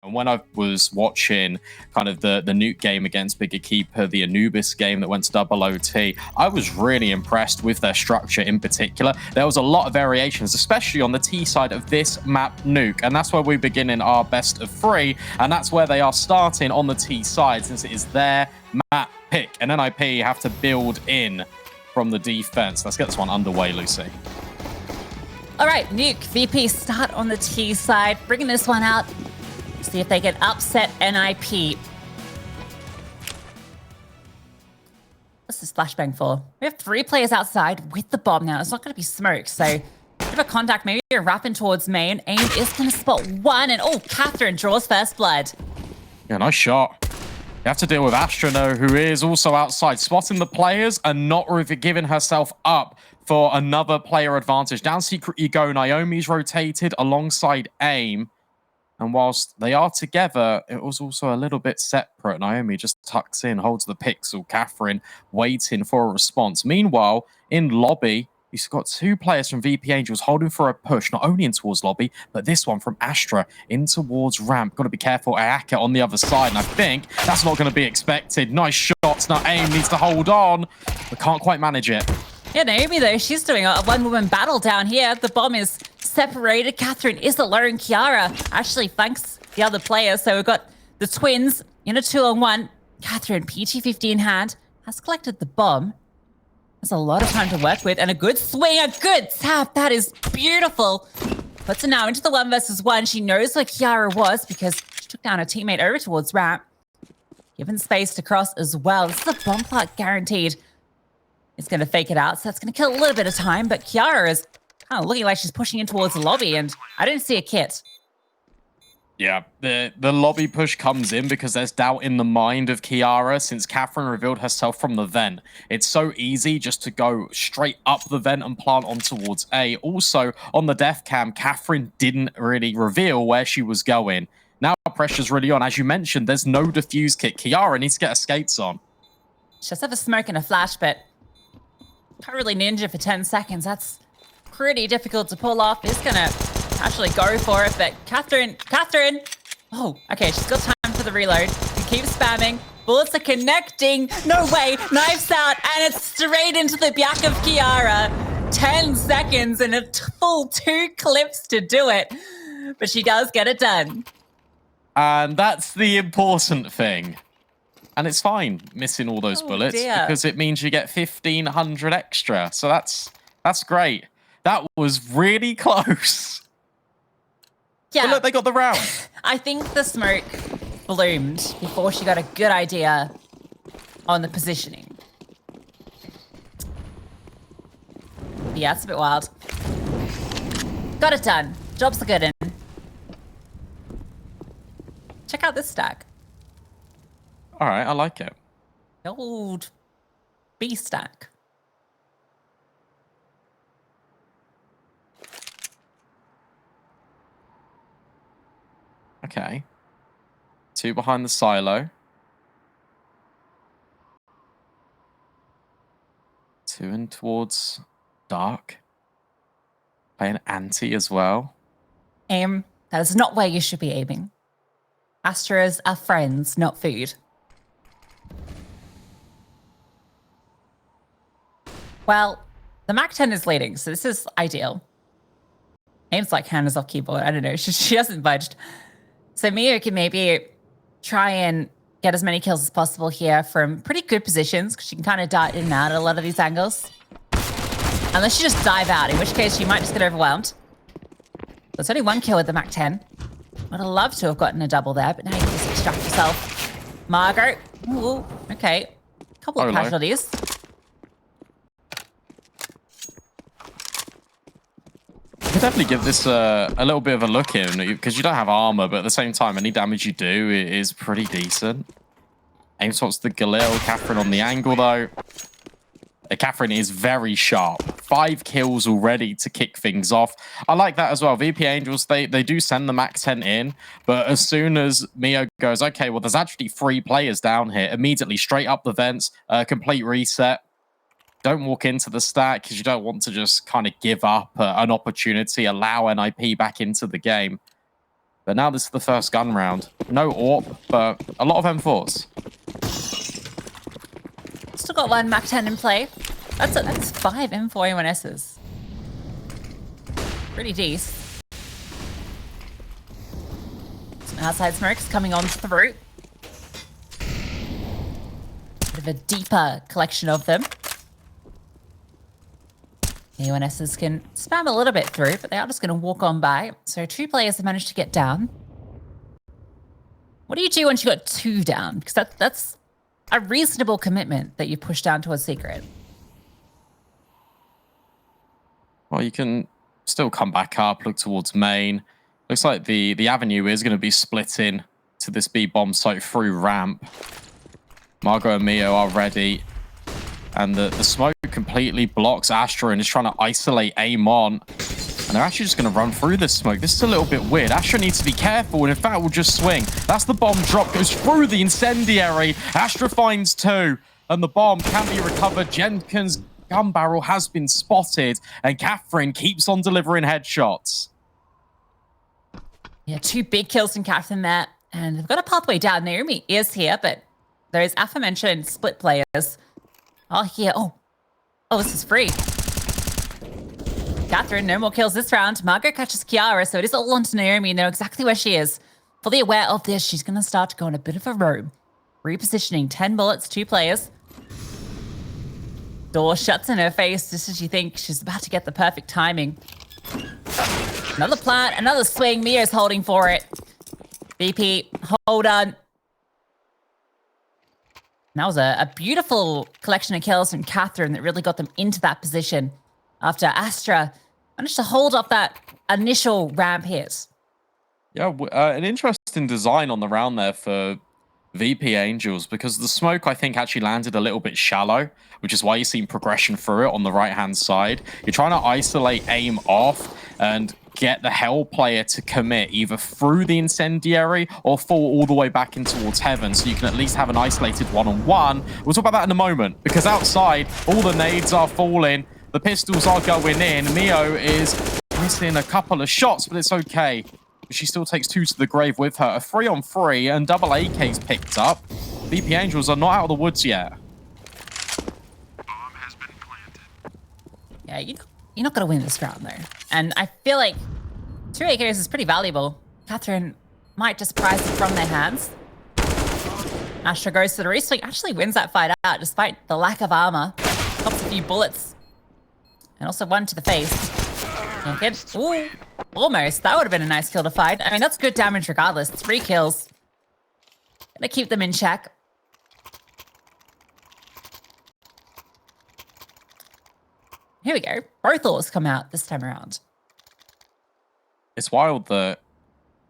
And when I was watching kind of the Nuke game against Bigger Keeper, the Anubis game that went to double OT, I was really impressed with their structure in particular. There was a lot of variations, especially on the T side of this map, Nuke. And that's where we begin in our best of 3. And that's where they are starting on the T side, since it is their map pick. And NIP have to build in from the defense. Let's get this one underway, Lucy. All right, Nuke, VP start on the T side, bringing this one out. See if they can upset NIP. What's this flashbang for? We have 3 players outside with the bomb now. It's not going to be smoke, so bit of a contact, maybe a wrapping towards main. AIM is going to spot one, and oh, Katherine draws first blood. Yeah, nice shot. You have to deal with ASTRA, though, who is also outside, spotting the players and not giving herself up for another player advantage. Down secret you go. Naomi's rotated alongside AIM. And whilst they are together, it was also a little bit separate. Naomi just tucks in, holds the pixel. Katherine waiting for a response. Meanwhile, in lobby, you've got 2 players from VP.Angels holding for a push, not only in towards lobby, but this one from ASTRA in towards ramp. Got to be careful. Ayaka on the other side, and I think that's not going to be expected. Nice shots. Now AIM needs to hold on, but can't quite manage it. Yeah, Naomi, though, she's doing a one-woman battle down here. The bomb is separated. Katherine is alone. Kiara actually flanks the other player. So we've got the twins in a 2-on-1. Katherine, PG-50 in hand, has collected the bomb. There's a lot of time to work with, and a good swing, a good tap. That is beautiful. Puts her now into the 1 versus 1. She knows where Kiara was because she took down her teammate over towards ramp. Given space to cross as well. This is a bomb plot guaranteed. It's going to fake it out, so that's going to kill a little bit of time, but Kiara is kind of looking like she's pushing in towards the lobby, and I didn't see a kit. Yeah, the lobby push comes in because there's doubt in the mind of Kiara since Katherine revealed herself from the vent. It's so easy just to go straight up the vent and plant on towards A. Also, on the def cam, Katherine didn't really reveal where she was going. Now pressure's really on. As you mentioned, there's no defuse kit. Kiara needs to get her skates on. She does have a smoke and a flash, but can't really ninja for 10 seconds. That's pretty difficult to pull off. Is gonna actually go for it, but Katherine. Oh, okay, she's got time for the reload. She keeps spamming. Bullets are connecting. No way. Knives out, and it's straight into the back of Kiara. 10 seconds and a full 2 clips to do it, but she does get it done. And that's the important thing. And it's fine missing all those bullets because it means you get 1,500 extra. So that's great. That was really close. Yeah. But look, they got the round. I think the smoke bloomed before she got a good idea on the positioning. Yeah, it's a bit wild. Got it done. Job's a good in. Check out this stack. All right, I like it. The old B stack. Okay. 2 behind the silo. 2 in towards dark. Playing anti as well. Aim. That is not where you should be aiming. Astras are friends, not food. Well, the Mac-10 is leading, so this is ideal. Aim's like hands off keyboard. I don't know. She hasn't budged. So Mio can maybe try and get as many kills as possible here from pretty good positions because she can kind of dart in and out at a lot of these angles. Unless she just dive out, in which case she might just get overwhelmed. There's only 1 kill with the Mac-10. Would have loved to have gotten a double there, but now you can just extract yourself. Margot. Ooh, okay. Couple of casualties. You could definitely give this a little bit of a look in because you don't have armor, but at the same time, any damage you do is pretty decent. AIM spots the Galil. Katherine on the angle, though. Katherine is very sharp. 5 kills already to kick things off. I like that as well. VP.Angels, they do send the Mac-10 in, but as soon as Mio goes, okay, well, there's actually 3 players down here, immediately straight up the vents, complete reset. Don't walk into the stack because you don't want to just kind of give up an opportunity, allow NIP back into the game. But now this is the first gun round. No AWP, but a lot of M4s. Still got one MAC-10 in play. That's 5 M4A1Ss. Pretty decent. Some outside smokes coming on through. Bit of a deeper collection of them. The A1Ss can spam a little bit through, but they are just going to walk on by. So 2 players have managed to get down. What do you do once you got 2 down? Because that's a reasonable commitment that you push down towards secret. Well, you can still come back up, look towards main. Looks like the avenue is going to be splitting to this B bomb site through ramp. Margot and Mio are ready. And the smoke completely blocks Astra and is trying to isolate Amon. And they're actually just going to run through this smoke. This is a little bit weird. Astra needs to be careful, and in fact, will just swing. That's the bomb drop. Goes through the incendiary. Astra finds 2, and the bomb can be recovered. Jenkins' gun barrel has been spotted, and Katherine keeps on delivering headshots. Yeah, 2 big kills from Katherine there. And they've got a pathway down. Naomi is here, but those aforementioned split players are here. Oh, this is free. Katherine, no more kills this round. Margot catches Kiara, so it is all on to Naomi. Know exactly where she is. Fully aware of this, she's going to start to go on a bit of a roam. Repositioning, 10 bullets, 2 players. Door shuts in her face just as you think she's about to get the perfect timing. Another plant, another swing. Mia's holding for it. VP, hold on. That was a beautiful collection of kills from Katherine that really got them into that position after ASTRA managed to hold off that initial ramp hit. Yeah, an interesting design on the round there for VP.Angels, because the smoke, I think, actually landed a little bit shallow, which is why you're seeing progression through it on the right-hand side. You're trying to isolate aim off and get the Hell player to commit either through the incendiary or fall all the way back in towards heaven, so you can at least have an isolated one-on-one. We'll talk about that in a moment, because outside, all the nades are falling, the pistols are going in. Mio is missing a couple of shots, but it's okay. She still takes 2 to the grave with her. A 3-on-3 and double AK's picked up. VP.Angels are not out of the woods yet. Yeah, you're not going to win this round, though. And I feel like 2 AKs is pretty valuable. Katherine might just prize it from their hands. Astra goes to the reswing, actually wins that fight out despite the lack of armor. Pops a few bullets. And also 1 to the face. Ooh, almost. That would have been a nice kill to find. I mean, that's good damage regardless. 3 kills. Gonna keep them in check. Here we go. Both ores come out this time around. It's wild that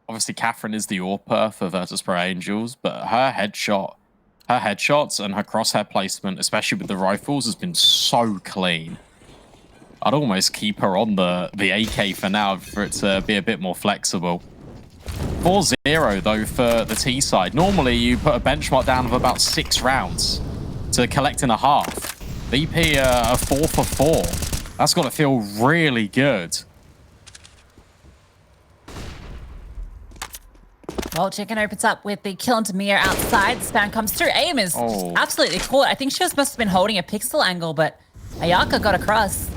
obviously Katherine is the AWPer for VP.Angels, but her headshots and her crosshair placement, especially with the rifles, has been so clean. I'd almost keep her on the AK for now for it to be a bit more flexible. 4-0 though for the T side. Normally you put a benchmark down of about 6 rounds to collect in a half. VP a 4 for 4. That's got to feel really good. Well, Chicken opens up with the kill into Mia outside. The spam comes through. Aim is absolutely caught. I think she must have been holding a pixel angle, but Ayaka got across.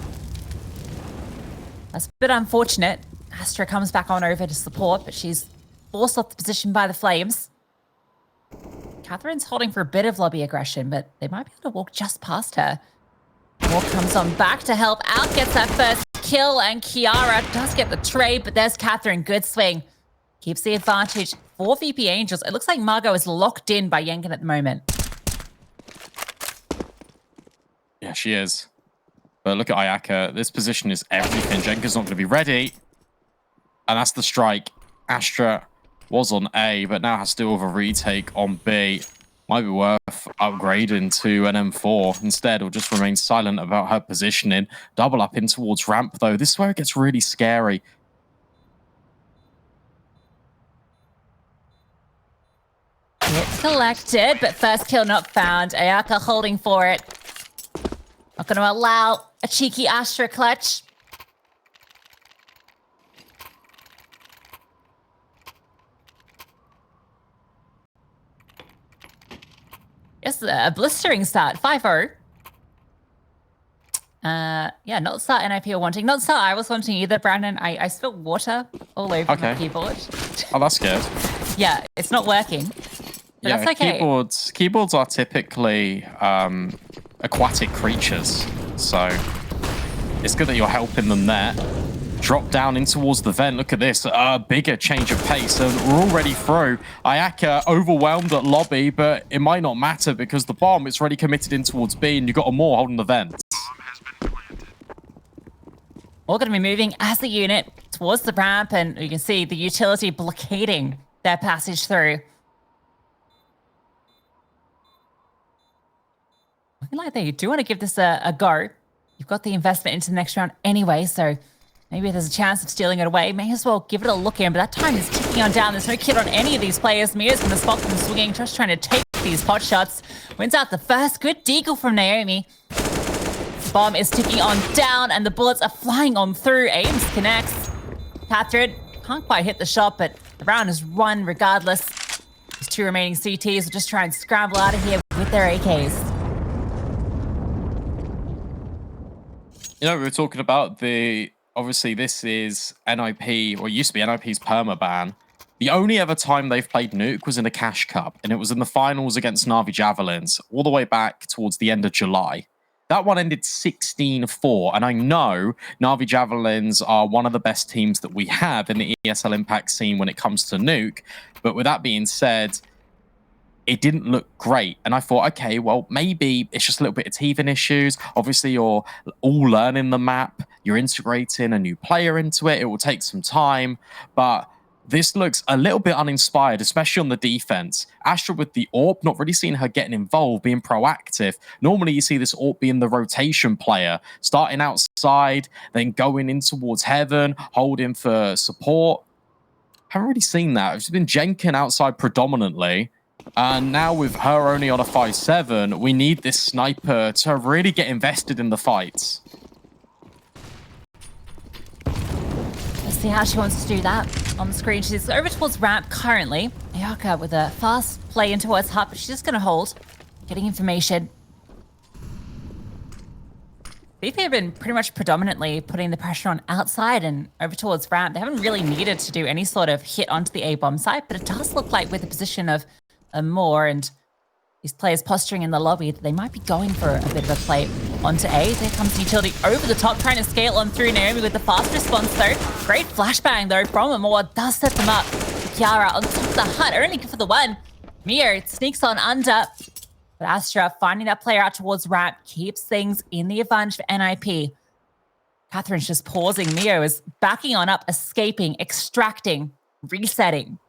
That's a bit unfortunate. Astra comes back on over to support, but she's forced off the position by the flames. Katherine's holding for a bit of lobby aggression, but they might be able to walk just past her. Walk comes on back to help out, gets that first kill, and Kiara does get the trade, but there's Katherine. Good swing. Keeps the advantage for VP.Angels. It looks like Margot is locked in by Yenkin at the moment. Yeah, she is. But look at Ayaka. This position is everything. Jenkins not going to be ready. And that's the strike. Astra was on A, but now has to deal with a retake on B. Might be worth upgrading to an M4 instead, or just remain silent about her positioning. Double up in towards ramp, though. This is where it gets really scary. Hit collected, but first kill not found. Ayaka holding for it. Not going to allow a cheeky Astra clutch. It's a blistering start, 5-0. Yeah, not the start NIP are wanting. Not the start I was wanting either, Brandon. I spilled water all over my keyboard. Oh, that's good. Yeah, it's not working. But Yeah, that's okay. Keyboards are typically aquatic creatures, so it's good that you're helping them there. Drop down in towards the vent. Look at this, a bigger change of pace. And we're already through. Ayaka overwhelmed at lobby, but it might not matter because the bomb is already committed in towards B, and you've got a more holding the vent. All going to be moving as a unit towards the ramp, and you can see the utility blockading their passage through. Looking like they do want to give this a go. You've got the investment into the next round anyway, so maybe there's a chance of stealing it away. May as well give it a look in, but that time is ticking on down. There's no kid on any of these players. Mia's going to spot them swinging, just trying to take these pot shots. Wins out the first. Good deagle from Naomi. Bomb is ticking on down, and the bullets are flying on through. Aims connects. Katherine can't quite hit the shot, but the round is won regardless. These two remaining CTs will just try and scramble out of here with their AKs. You know, we were talking about obviously this is NIP, or used to be NIP's permaban. The only other time they've played Nuke was in a Cash Cup, and it was in the finals against Na'Vi Javelins, all the way back towards the end of July. That one ended 16-4, and I know Na'Vi Javelins are one of the best teams that we have in the ESL Impact scene when it comes to Nuke, but with that being said, it didn't look great. And I thought, okay, well, maybe it's just a little bit of teething issues. Obviously, you're all learning the map. You're integrating a new player into it. It will take some time, but this looks a little bit uninspired, especially on the defense. ASTRA with the AWP, not really seeing her getting involved, being proactive. Normally, you see this AWP being the rotation player, starting outside, then going in towards heaven, holding for support. Haven't really seen that. It's been Jenkin outside predominantly. And now with her only on a 5-7, we need this sniper to really get invested in the fights. Let's see how she wants to do that. On the screen, she's over towards ramp currently. Ayaka with a fast play in towards hub, but she's just going to hold, getting information. VP have been pretty much predominantly putting the pressure on outside and over towards ramp. They haven't really needed to do any sort of hit onto the A-bomb site, but it does look like with the position of more and these players posturing in the lobby that they might be going for a bit of a play onto A. There comes the utility over the top, trying to scale on through. Naomi with the fast response though. Great flashbang though from Amor, does set them up. Kiara on top of the hut, only good for the one. Mio sneaks on under, but ASTRA finding that player out towards ramp keeps things in the advantage for NIP. Katherine's just pausing. Mio is backing on up, escaping, extracting, resetting.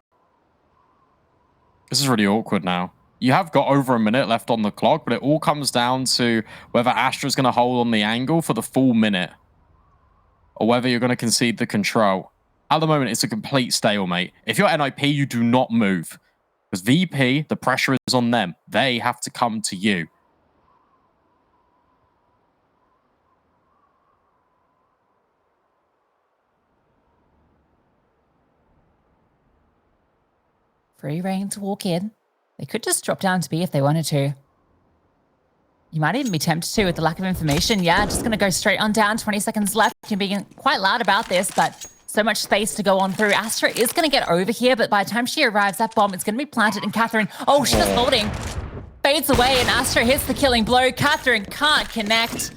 This is really awkward now. You have got over a minute left on the clock, but it all comes down to whether ASTRA's going to hold on the angle for the full minute or whether you're going to concede the control. At the moment, it's a complete stalemate. If you're NIP, you do not move. Because VP, the pressure is on them. They have to come to you. Free reign to walk in. They could just drop down to B if they wanted to. You might even be tempted to with the lack of information. Yeah, just going to go straight on down. 20 seconds left. You're being quite loud about this, but so much space to go on through. ASTRA is going to get over here, but by the time she arrives, that bomb is going to be planted. And Katherine, oh, she's just holding. Fades away, and ASTRA hits the killing blow. Katherine can't connect.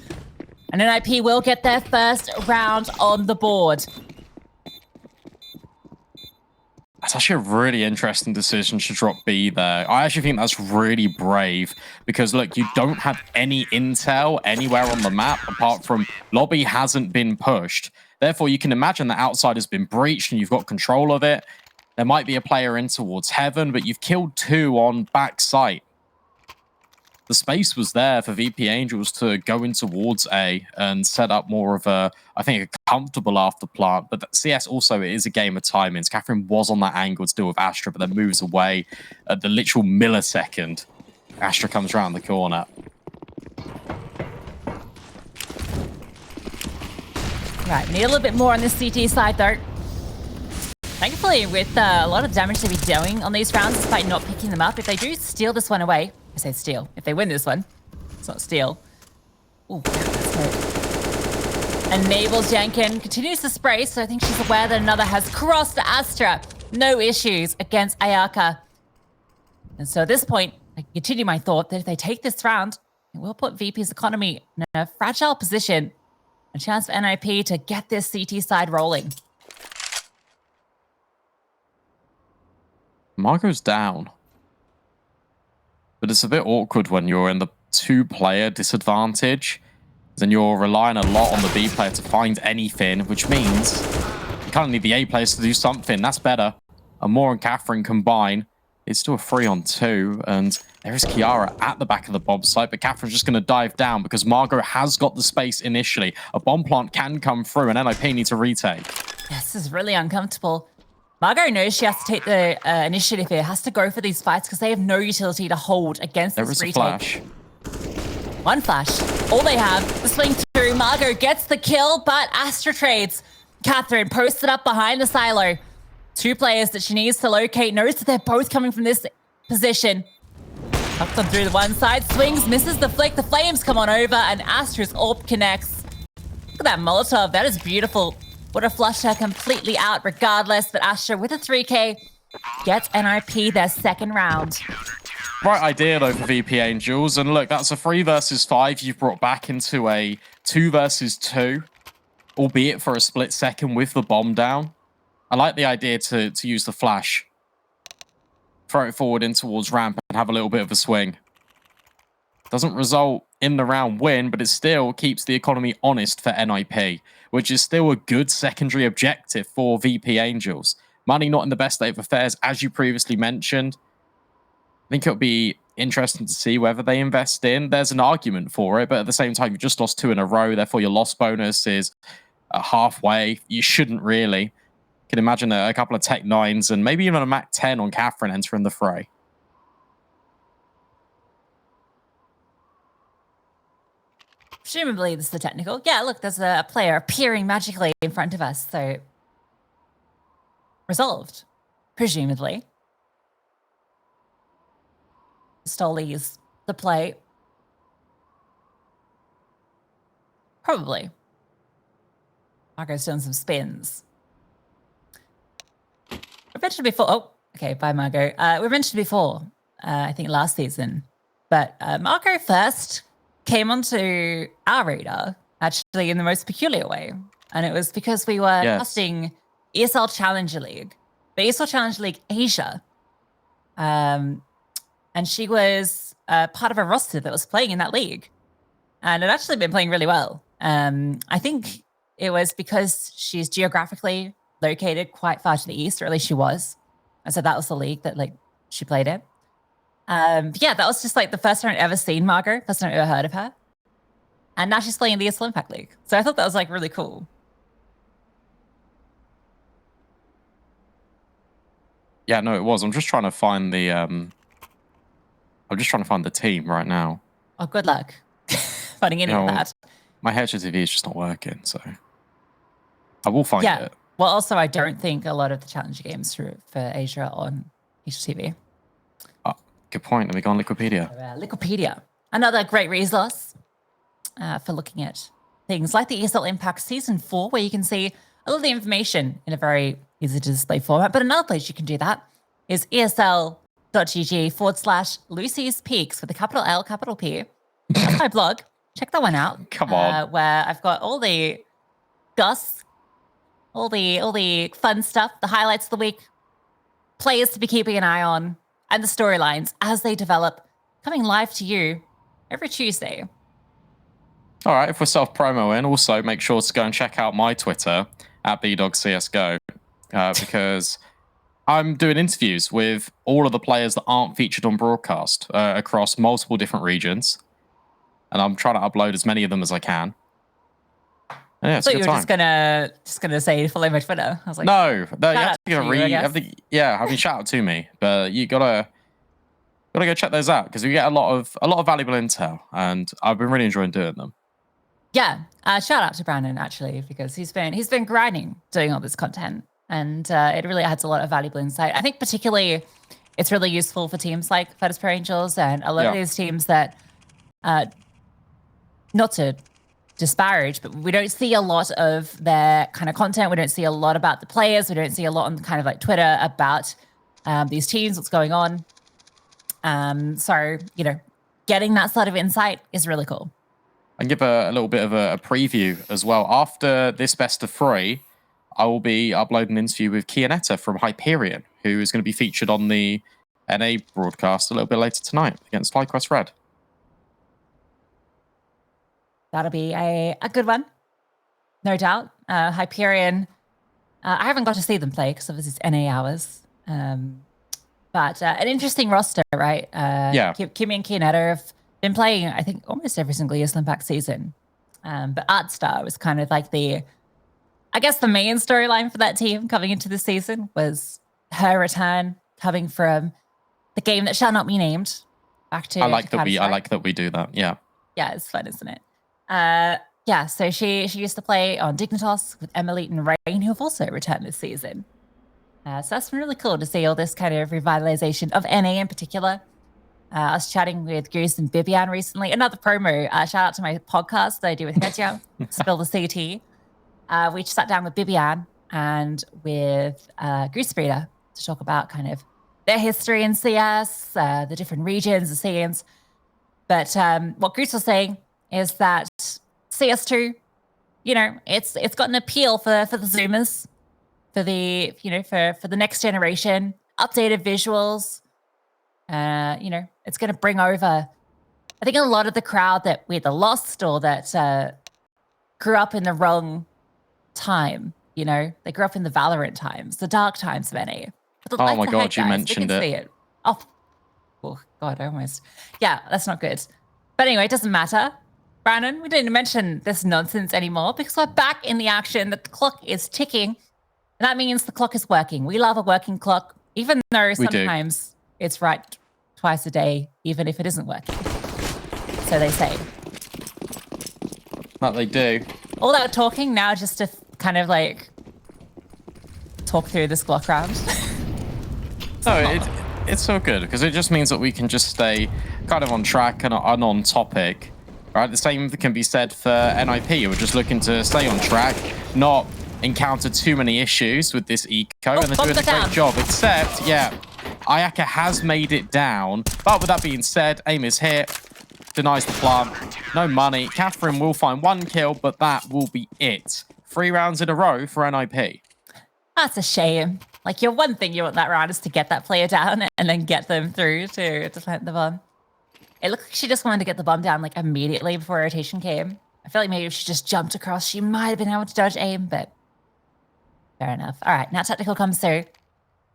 And NIP will get their first round on the board. That's actually a really interesting decision to drop B there. I actually think that's really brave because, look, you don't have any intel anywhere on the map apart from lobby hasn't been pushed. Therefore, you can imagine that outside has been breached and you've got control of it. There might be a player in towards heaven, but you've killed 2 on back site. The space was there for VP.Angels to go in towards A and set up more of a, I think, a comfortable after plant. But CS also, it is a game of timings. Katherine was on that angle to deal with ASTRA, but then moves away at the literal millisecond. ASTRA comes around the corner. Right, need a little bit more on this CT side though. Thankfully, with a lot of damage to be doing on these rounds, despite not picking them up, if they do steal this one away, I say steal. If they win this one, it's not steal. Ooh, that's good. Enables Jenkin, continues to spray, so I think she's aware that another has crossed ASTRA. No issues against Ayaka. And so at this point, I continue my thought that if they take this round, it will put VP's economy in a fragile position. A chance for NIP to get this CT side rolling. Margot's down. But it's a bit awkward when you're in the 2-player disadvantage. Then you're relying a lot on the B player to find anything, which means you kind of need the A players to do something. That's better. And Moore and Katherine combine. It's still a 3-on-2, and there is Kiara at the back of the bomb site, but Katherine's just going to dive down because Margot has got the space initially. A bomb plant can come through, and NIP need to retake. This is really uncomfortable. Margot knows she has to take the initiative here, has to go for these fights because they have no utility to hold against this retake. There is a flash. One flash. All they have, the swing through. Margot gets the kill, but ASTRA trades. Katherine posted up behind the silo. 2 players that she needs to locate, knows that they're both coming from this position. Tucks them through the one side, swings, misses the flick, the flames come on over, and ASTRA's AWP connects. Look at that Molotov, that is beautiful. Would have flushed her completely out regardless, but ASTRA with a 3K gets NIP their second round. Right idea though for VP.Angels, and look, that's a 3 versus 5 you've brought back into a 2 versus 2, albeit for a split second with the bomb down. I like the idea to use the flash. Throw it forward in towards ramp and have a little bit of a swing. Doesn't result in the round win, but it still keeps the economy honest for NIP, which is still a good secondary objective for VP.Angels. Money not in the best state of affairs, as you previously mentioned. I think it'll be interesting to see whether they invest in. There's an argument for it, but at the same time, you've just lost 2 in a row. Therefore, your loss bonus is halfway. You shouldn't really. Can imagine a couple of Tech 9s and maybe even a Mac 10 on Katherine entering the fray. Presumably this is the technical. Yeah, look, there's a player appearing magically in front of us, so resolved, presumably. Stollies the play. Probably. Margot's doing some spins. We mentioned before. Oh, okay. Bye, Margot. We mentioned before, I think last season, but Margot first came onto our radar actually in the most peculiar way, and it was because we were hosting ESL Challenger League, the ESL Challenger League Asia, and she was part of a roster that was playing in that league, and had actually been playing really well. I think it was because she's geographically located quite far to the east, or at least she was. And so that was the league that she played in. Yeah, that was just the first time I'd ever seen Margot, first time I ever heard of her. And now she's playing in the ESL Impact League. So I thought that was really cool. Yeah, no, it was. I'm just trying to find the team right now. Oh, good luck finding any of that. My HTTV is just not working, so I will find it. Well, also, I don't think a lot of the Challenger games for Asia are on HTTV. Oh, good point. Let me go on Wikipedia. Wikipedia. Another great resource for looking at things like the ESL Impact Season 4, where you can see a lot of the information in a very easy to display format. But another place you can do that is esl.gg/Lucy's Peaks with a capital L, capital P. That's my blog. Check that one out. Come on. Where I've got all the goss, all the fun stuff, the highlights of the week, players to be keeping an eye on, and the storylines as they develop, coming live to you every Tuesday. All right, if we're self-promoing, also make sure to go and check out my Twitter at BDogCSGO because I'm doing interviews with all of the players that aren't featured on broadcast across multiple different regions, and I'm trying to upload as many of them as I can. Yeah, it's a good time. Just gonna say follow my Twitter. I was like, no, you have to read. I mean, shout out to me, but you gotta go check those out because we get a lot of valuable intel, and I've been really enjoying doing them. Yeah, shout out to Brandon actually because he's been grinding doing all this content, and it really adds a lot of valuable insight. I think particularly it's really useful for teams like VP.Angels and a lot of these teams that, not to disparage, but we don't see a lot of their kind of content. We don't see a lot about the players. We don't see a lot on kind of like Twitter about these teams, what's going on. So, you know, getting that sort of insight is really cool. And give a little bit of a preview as well. After this best of 3, I will be uploading an interview with Kianetta from Hyperion, who is going to be featured on the NA broadcast a little bit later tonight against FlyQuest Red. That'll be a good one, no doubt. Hyperion, I haven't got to see them play because obviously it's NA hours. But an interesting roster, right? Yeah. Kimmy and Kianetta have been playing, I think, almost every single ESL Impact season. But ASTRA was kind of like the main storyline for that team coming into the season was her return, coming from the game that shall not be named back to. I like that we do that. Yeah. Yeah, it's fun, isn't it? Yeah, so she used to play on Dignitas with Emily and Rain, who have also returned this season. So that's been really cool to see all this kind of revitalization of NA in particular. I was chatting with Goose and Bibian recently. Another promo, shout out to my podcast that I do with Hedja, Spill the CT. We sat down with Bibian and with Goose Breeder to talk about kind of their history in CS, the different regions, the scenes. But what Goose was saying is that CS2, you know, it's got an appeal for the Zoomers, for the, you know, for the next generation, updated visuals. You know, it's going to bring over, I think, a lot of the crowd that we either lost or that grew up in the wrong time. You know, they grew up in the Valorant times, the dark times of NA. Oh my God, you mentioned it. See it. Oh God, almost. Yeah, that's not good. But anyway, it doesn't matter. Brandon, we didn't mention this nonsense anymore because we're back in the action, that the clock is ticking. And that means the clock is working. We love a working clock, even though sometimes it's right twice a day, even if it isn't working. So they say. That they do. All that talking now just to kind of like talk through this clock round. It's so good because it just means that we can just stay kind of on track and on topic. Right, the same can be said for NIP. We're just looking to stay on track, not encounter too many issues with this eco, and they're doing a great job. Except, yeah, Ayaka has made it down. But with that being said, aim is hit, denies the plant, no money. Katherine will find 1 kill, but that will be it. 3 rounds in a row for NIP. That's a shame. Like, your one thing you want that round is to get that player down and then get them through to plant the bomb. It looked like she just wanted to get the bomb down like immediately before rotation came. I feel like maybe if she just jumped across, she might have been able to dodge aim, but fair enough. All right, now tactical comes through.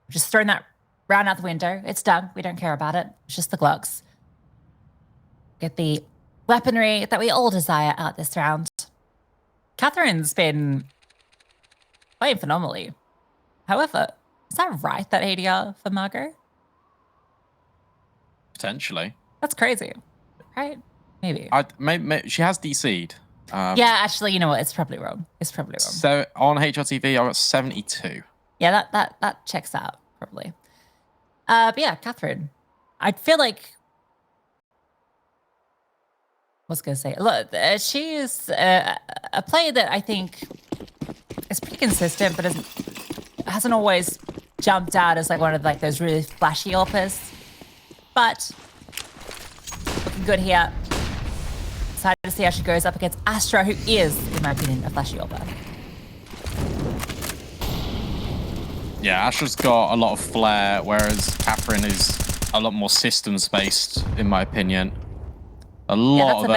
Just throwing that round out the window. It's done. We don't care about it. It's just the Glocks. Get the weaponry that we all desire out this round. Katherine's been playing phenomenally. However, is that right, that ADR for Margot? Potentially. That's crazy, right? Maybe. Maybe she has DC'd. Yeah, actually, you know what? It's probably wrong. It's probably wrong. So on HRTV, I got 72. Yeah, that checks out, probably. But yeah, Katherine. I feel like... I was going to say, look, she is a player that I think is pretty consistent, but hasn't always jumped out as like one of like those really flashy AWPers. But looking good here. Excited to see how she goes up against ASTRA, who is, in my opinion, a flashy AWPer. Yeah, Astra's got a lot of flair, whereas Katherine is a lot more systems-based, in my opinion. A lot of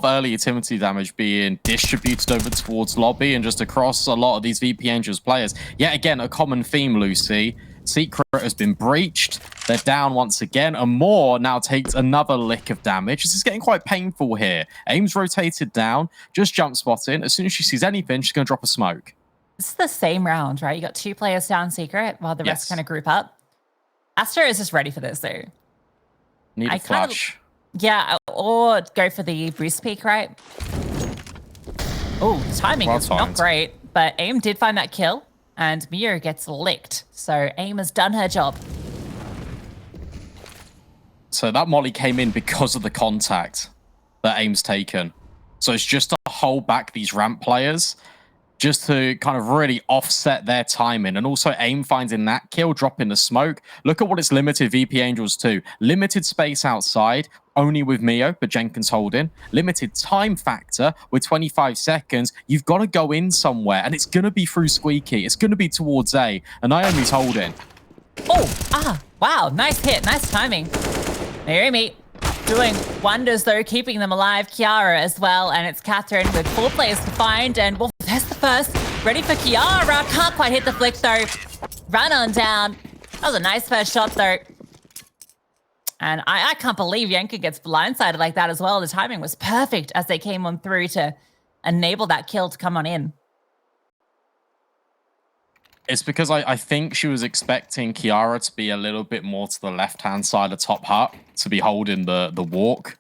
early utility damage being distributed over towards lobby and just across a lot of these VP.Angels players. Yet again, a common theme, Lucy. Secret has been breached. They're down once again. And Moore now takes another lick of damage. This is getting quite painful here. Aim's rotated down, just jump spotting. As soon as she sees anything, she's going to drop a smoke. This is the same round, right? You got 2 players down Secret while the rest kind of group up. ASTRA is just ready for this, though. Need a flash. Yeah, or go for the boost peak, right? Oh, the timing is not great, but AIM did find that kill, and Mio gets licked. So AIM has done her job. So that molly came in because of the contact that AIM's taken. So it's just to hold back these ramp players, just to kind of really offset their timing. And also AIM finding that kill, dropping the smoke. Look at what it's limited VP.Angels to. Limited space outside, only with Mio, but Jenkins holding. Limited time factor with 25 seconds. You've got to go in somewhere, and it's going to be through Squeaky. It's going to be towards A, and Naomi's holding. Oh, wow, nice hit, nice timing. Naomi doing wonders though, keeping them alive. Kiara as well, and it's Katherine with 4 players to find, and well, there's the first. Ready for Kiara, can't quite hit the flick though. Run on down. That was a nice first shot though. And I can't believe Yanka gets blindsided like that as well. The timing was perfect as they came on through to enable that kill to come on in. It's because I think she was expecting Kiara to be a little bit more to the left-hand side of top hut, to be holding the walk.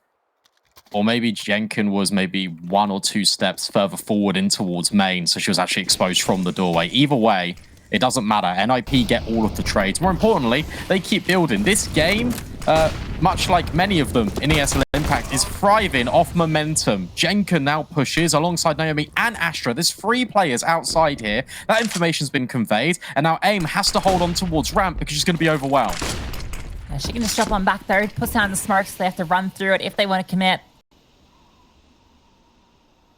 Or maybe Jenkins was maybe 1 or 2 steps further forward in towards main, so she was actually exposed from the doorway. Either way, it doesn't matter. NIP get all of the trades. More importantly, they keep building. This game, much like many of them in ESL Impact, is thriving off momentum. Jenkins now pushes alongside Naomi and ASTRA. There's 3 players outside here. That information's been conveyed, and now AIM has to hold on towards ramp because she's going to be overwhelmed. Yeah, she can just jump on back there, puts down the smoke, so they have to run through it if they want to commit.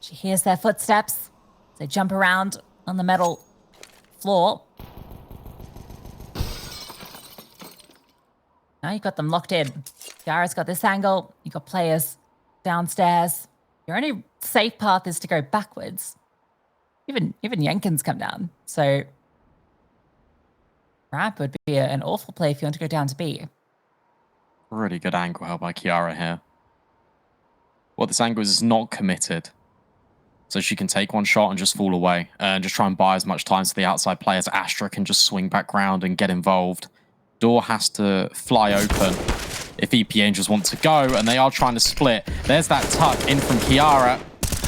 She hears their footsteps. They jump around on the metal floor. Now you've got them locked in. Kiara's got this angle. You've got players downstairs. Your only safe path is to go backwards. Even Jenkins come down. So ramp would be an awful play if you want to go down to B. Really good angle held by Kiara here. What this angle is not committed. So she can take one shot and just fall away and just try and buy as much time so the outside players, ASTRA, can just swing back round and get involved. Door has to fly open if VP.Angels want to go, and they are trying to split. There's that tuck in from Kiara,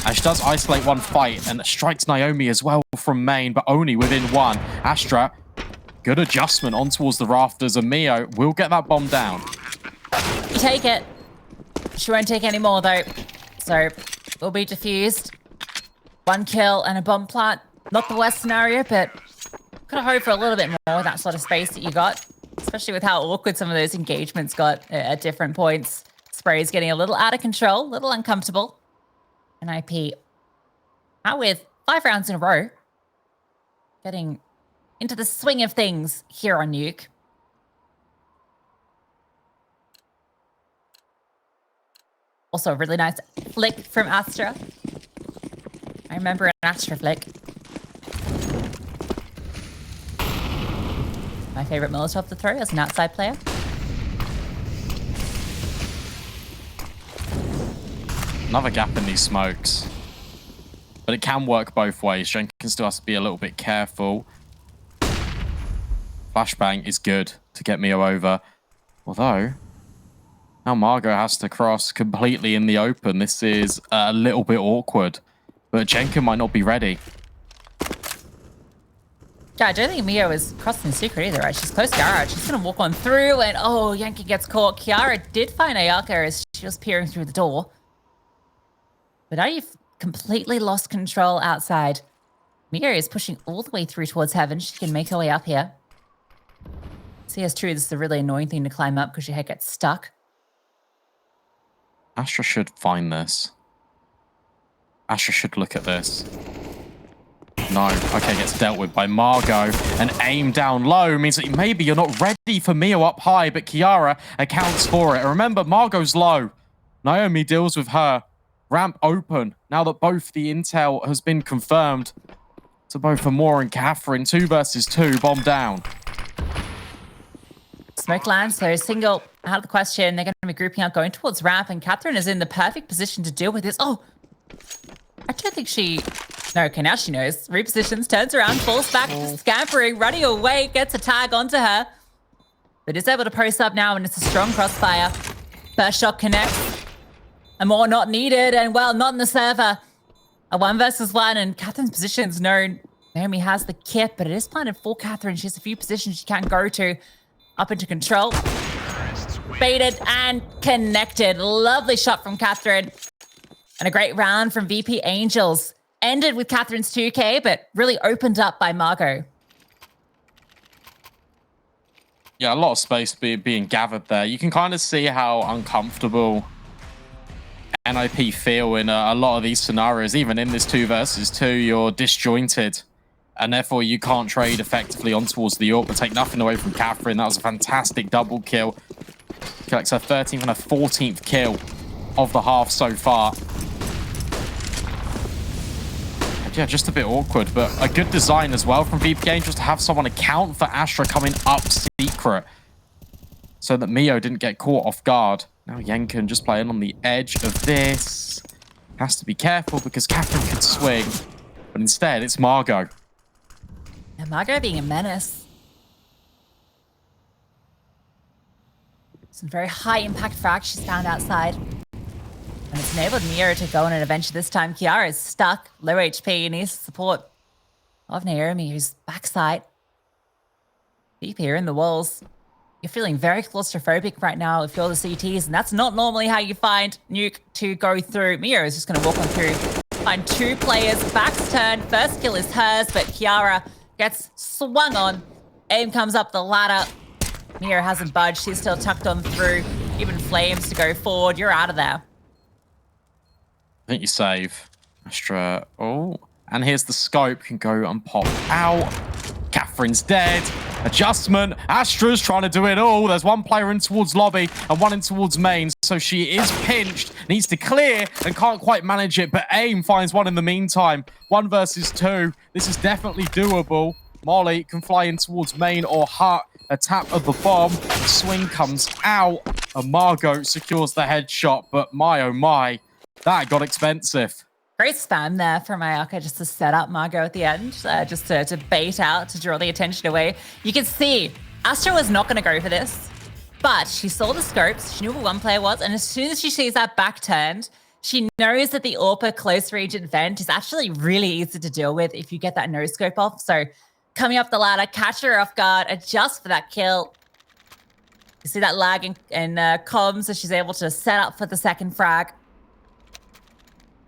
and she does isolate one fight and strikes Naomi as well from main, but only within 1. ASTRA, good adjustment on towards the rafters, and Mio will get that bomb down. You take it. She won't take any more though, so will be defused. 1 kill and a bomb plant. Not the worst scenario, but could have hoped for a little bit more, that sort of space that you got. Especially with how awkward some of those engagements got at different points. Spray's getting a little out of control, a little uncomfortable. NIP out with 5 rounds in a row. Getting into the swing of things here on Nuke. Also a really nice flick from ASTRA. I remember an ASTRA flick. My favorite Molotov to throw as an outside player. Another gap in these smokes. But it can work both ways. Jenkins still has to be a little bit careful. Flashbang is good to get Mio over. Although, now Margot has to cross completely in the open. This is a little bit awkward. But Jenkins might not be ready. Yeah, I don't think Mio is crossing secret either, right? She's close to garage. She's going to walk on through, and oh, Yankee gets caught. Kiara did find Ayaka as she was peering through the door. But now you've completely lost control outside. Mio is pushing all the way through towards heaven. She can make her way up here. CS2, this is a really annoying thing to climb up because your head gets stuck. ASTRA should find this. ASTRA should look at this. No. Okay, gets dealt with by Margot. And aim down low means that maybe you're not ready for Mio up high, but Kiara accounts for it. And remember, Margot's low. Naomi deals with her. Ramp open. Now that both the intel has been confirmed to both Amor and Katherine. 2 versus 2. Bomb down. Smoke lands, so single out of the question. They're going to be grouping up, going towards ramp, and Katherine is in the perfect position to deal with this. Oh, I don't think she... No, okay, now she knows. Repositions, turns around, falls back, scampering, running away, gets a tag onto her. But is able to post up now, and it's a strong crossfire. First shot connects. Amor not needed, and well, not in the server. A 1 versus 1, and Katherine's position is known. Naomi has the kit, but it is planted for Katherine. She has a few positions she can't go to. Up into control. Baited and connected. Lovely shot from Katherine. And a great round from VP.Angels. Ended with Katherine's 2K, but really opened up by Margot. Yeah, a lot of space being gathered there. You can kind of see how uncomfortable NIP feel in a lot of these scenarios. Even in this 2 versus 2, you're disjointed. And therefore, you can't trade effectively on towards the AWP, but take nothing away from Katherine. That was a fantastic double kill. Collects her 13th and her 14th kill of the half so far. Yeah, just a bit awkward, but a good design as well from VP.Angels to have someone account for ASTRA coming up secret so that Mio didn't get caught off guard. Now Yenken just playing on the edge of this. Has to be careful because Katherine could swing, but instead it's Margot. And Margot being a menace. Some very high impact frags she's found outside. And it's enabled Mio to go on an adventure this time. Kiara is stuck, low HP, needs support of Naomi, who's backside. Deep here in the walls. You're feeling very claustrophobic right now if you're the CTs, and that's not normally how you find Nuke to go through. Mio is just going to walk on through. Find 2 players, back's turned. First kill is hers, but Kiara gets swung on. Aim comes up the ladder. Mio hasn't budged. She's still tucked on through. Even Flames to go forward. You're out of there. I think you save. ASTRA. Oh, and here's the scope. Can go and pop out. Katherine's dead. Adjustment. ASTRA's trying to do it all. There's 1 player in towards lobby and 1 in towards main. So she is pinched. Needs to clear and can't quite manage it. But AIM finds 1 in the meantime. 1 versus 2. This is definitely doable. Molly can fly in towards main or hut. A tap of the bomb. The swing comes out. And Margot secures the headshot. But my oh my. That got expensive. Great spam there from Ayaka just to set up Margot at the end, just to bait out, to draw the attention away. You can see ASTRA was not going to go for this, but she saw the scopes, she knew where 1 player was, and as soon as she sees that back turned, she knows that the AWPA close region vent is actually really easy to deal with if you get that no scope off. So coming up the ladder, catch her off guard, adjust for that kill. You see that lag in comms, so she's able to set up for the second frag.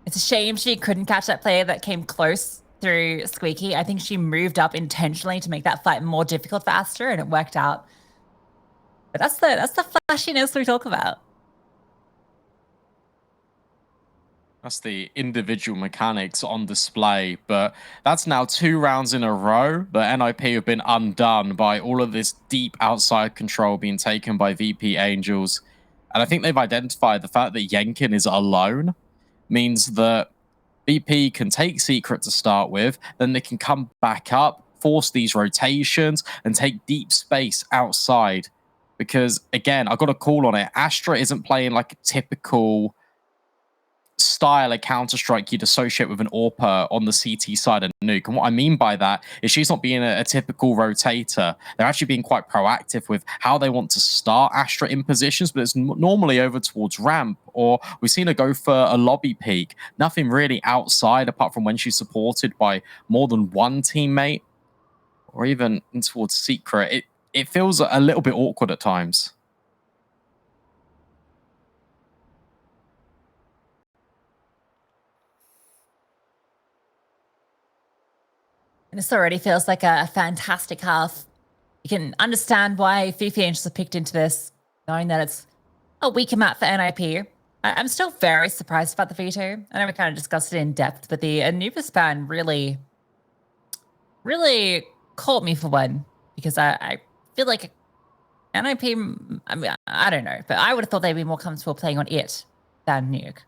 It's a shame she couldn't catch that player that came close through Squeaky. I think she moved up intentionally to make that fight more difficult for ASTRA, and it worked out. But that's the flashiness we talk about. That's the individual mechanics on display, but that's now 2 rounds in a row that NIP have been undone by all of this deep outside control being taken by VP.Angels. And I think they've identified the fact that Yenken is alone means that VP can take secret to start with, then they can come back up, force these rotations, and take deep space outside. Because, again, I've got a call on it. ASTRA isn't playing like a typical style of Counter-Strike you'd associate with an AWPA on the CT side of Nuke. And what I mean by that is she's not being a typical rotator. They're actually being quite proactive with how they want to start ASTRA in positions, but it's normally over towards ramp, or we've seen her go for a lobby peak. Nothing really outside apart from when she's supported by more than 1 teammate, or even in towards secret. It feels a little bit awkward at times. And this already feels like a fantastic half. You can understand why VP.Angels are picked into this, knowing that it's a weaker map for NIP. I'm still very surprised about the veto. I know we kind of discussed it in depth, but the Anubis ban really caught me for one, because I feel like NIP, I mean, I don't know, but I would have thought they'd be more comfortable playing on it than Nuke.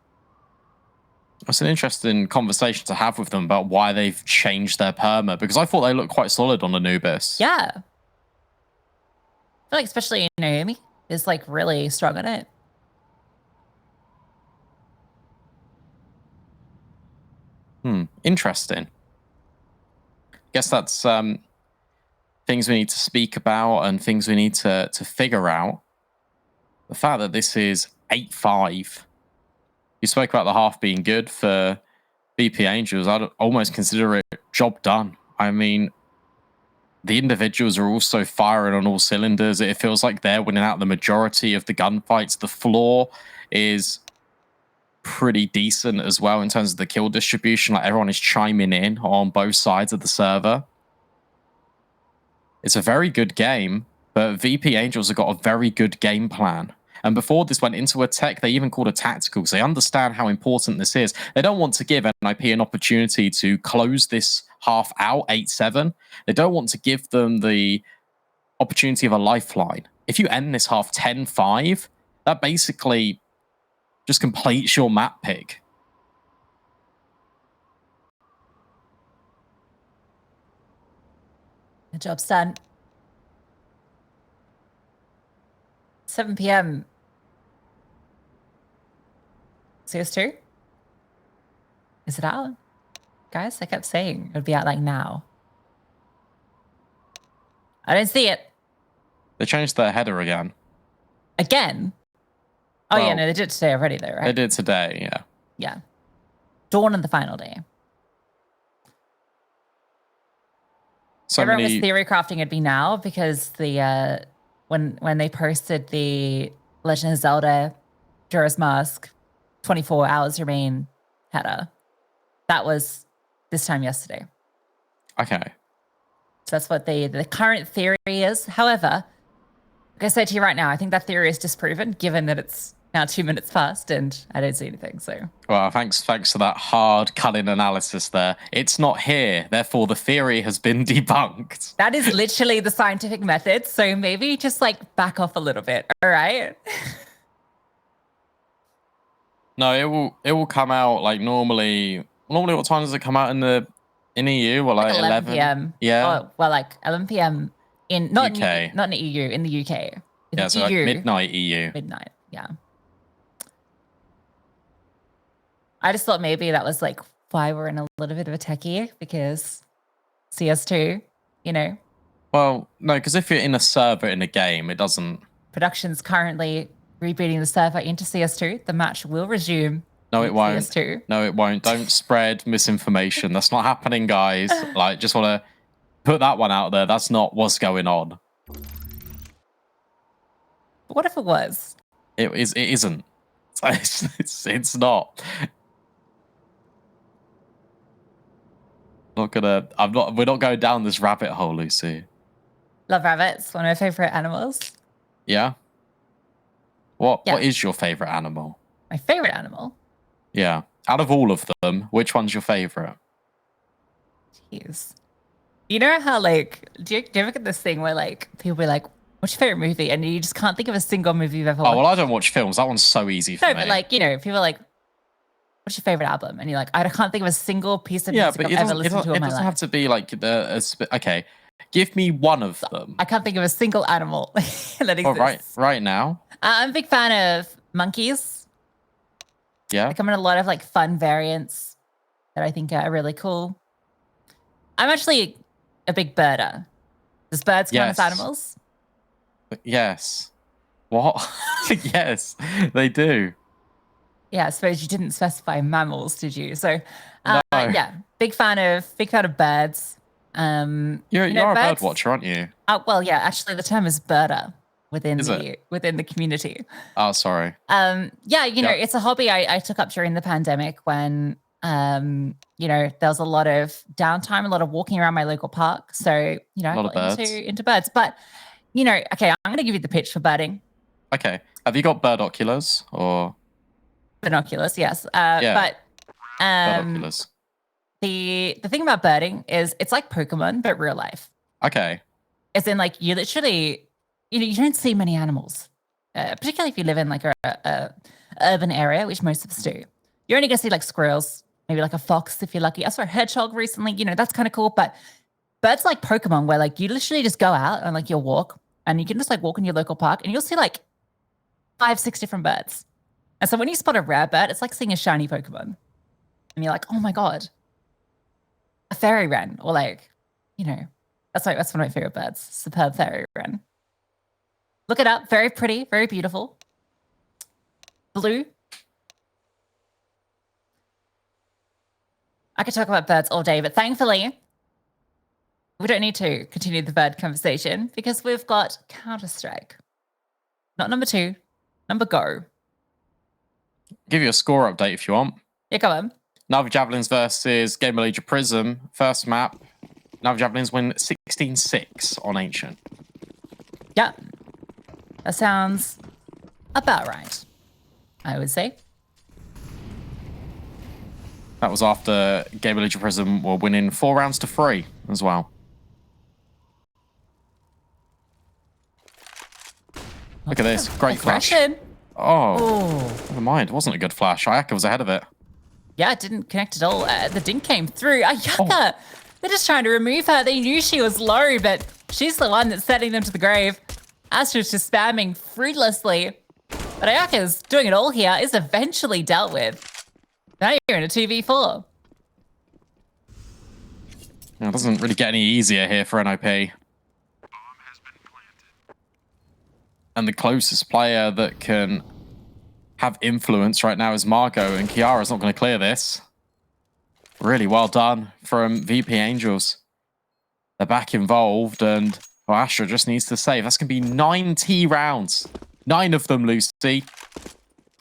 It's an interesting conversation to have with them about why they've changed their perma, because I thought they looked quite solid on Anubis. Yeah. I feel like especially Naomi is like really strong on it. Interesting. Guess that's things we need to speak about and things we need to figure out. The fact that this is 8-5. You spoke about the half being good for VP.Angels. I'd almost consider it job done. I mean, the individuals are also firing on all cylinders. It feels like they're winning out the majority of the gunfights. The floor is pretty decent as well in terms of the kill distribution. Like everyone is chiming in on both sides of the server. It's a very good game, but VP.Angels have got a very good game plan. And before this went into a tech, they even called a tactical because they understand how important this is. They don't want to give NIP an opportunity to close this half out 8-7. They don't want to give them the opportunity of a lifeline. If you end this half 10-5, that basically just completes your map pick. The job's done. 7 p.m. CS2? Is it out? Guys, I kept saying it would be out like now. I don't see it. They changed their header again. Again? Oh, Well, yeah, no, they did it today already, though, right? They did today, yeah. Yeah. Dawn on the final day. So Everyone many... was theory crafting it'd be now because the when they posted the Legend of Zelda Majora's Mask 24 hours remain header, that was this time yesterday. Okay. So that's what the current theory is. However, like I say to you right now, I think that theory is disproven given that it's now 2 minutes past and I don't see anything. So well, thanks for that hard cutting analysis there. It's not here, therefore the theory has been debunked. that is literally the scientific method. So maybe just like back off a little bit. All right. No, it will come out like normally. Normally, what time does it come out in the EU? Well, like 11 p.m. Yeah. Oh, well, like 11 p.m. in not UK. Not in the EU, in the UK. In Yeah, the so EU, like midnight EU. Midnight, yeah. I just thought maybe that was like why we're in a little bit of a techie because CS2, you know. Well, no, because if you're in a server in a game, it doesn't. Production's currently rebooting the server into CS2. The match will resume. No, it won't. CS2. No, it won't. Don't spread misinformation. That's not happening, guys. Like, just want to put that one out there. That's not what's going on. But what if it was? It isn't. It's not. We're not going down this rabbit hole, Lucy. Love rabbits, one of my favorite animals. Yeah? What is your favorite animal? My favorite animal? Yeah. Out of all of them, which one's your favorite? Jeez. You know how like do you ever get this thing where like people be like, what's your favorite movie? And you just can't think of a single movie you've ever watched. Oh, well, I don't watch films. That one's so easy for me. But like, you know, people are like, what's your favorite album? And you're like, I can't think of a single piece of music I've ever listened to in my life. It doesn't have to be like okay. Give me one of them. I can't think of a single animal that exists. Oh, right now? I'm a big fan of monkeys. Yeah. They come in a lot of like fun variants that I think are really cool. I'm actually a big birder. Does birds count as animals? Yes. What? Yes, they do. Yeah, I suppose you didn't specify mammals, did you? So, No. yeah, big fan of birds. You're a bird watcher, aren't you? Well, yeah, actually, the term is birder within the community. Oh, sorry. Yeah, you know, it's a hobby I took up during the pandemic when you know, there was a lot of downtime, a lot of walking around my local park. So, you know, I got into birds. But, you know, okay, I'm going to give you the pitch for birding. Okay. Have you got birdoculars or? Binoculars, yes. Yeah. But Birdoculars. the thing about birding is it's like Pokemon, but real life. Okay. As in, like, you literally, you know, you don't see many animals, particularly if you live in like a urban area, which most of us do. You're only going to see like squirrels, maybe like a fox if you're lucky. I saw a hedgehog recently, you know, that's kind of cool. But birds like Pokemon where like you literally just go out and like you'll walk and you can just like walk in your local park and you'll see like 5-6 different birds. And so when you spot a rare bird, it's like seeing a shiny Pokemon. And you're like, oh my God, a fairy wren. Or like, you know, that's one of my favorite birds, superb fairy wren. Look it up, very pretty, very beautiful. Blue. I could talk about birds all day, but thankfully, we don't need to continue the bird conversation because we've got Counter-Strike. Not number 2, number Go. Give you a score update if you want. Yeah, go on. Navi Javelins versus Game Legion Prism. First map. Navi Javelins win 16-6 on Ancient. Yeah. That sounds about right, I would say. That was after Game Legion Prism were winning 4 rounds to 3 as well. Look at this. Great flash. Oh, never mind. It wasn't a good flash. Ayaka was ahead of it. Yeah, it didn't connect at all. The dink came through. Ayaka! They're just trying to remove her. They knew she was low, but she's the one that's sending them to the grave. Astra's just spamming fruitlessly. But Ayaka's doing it all here. Is eventually dealt with. Now you're in a 2v4. Yeah, it doesn't really get any easier here for NOP. And the closest player that can have influence right now is Margot, and Kiara's not going to clear this. Really well done from VP.Angels. They're back involved, and ASTRA just needs to save. That's going to be 90 rounds. 9 of them, Lucy,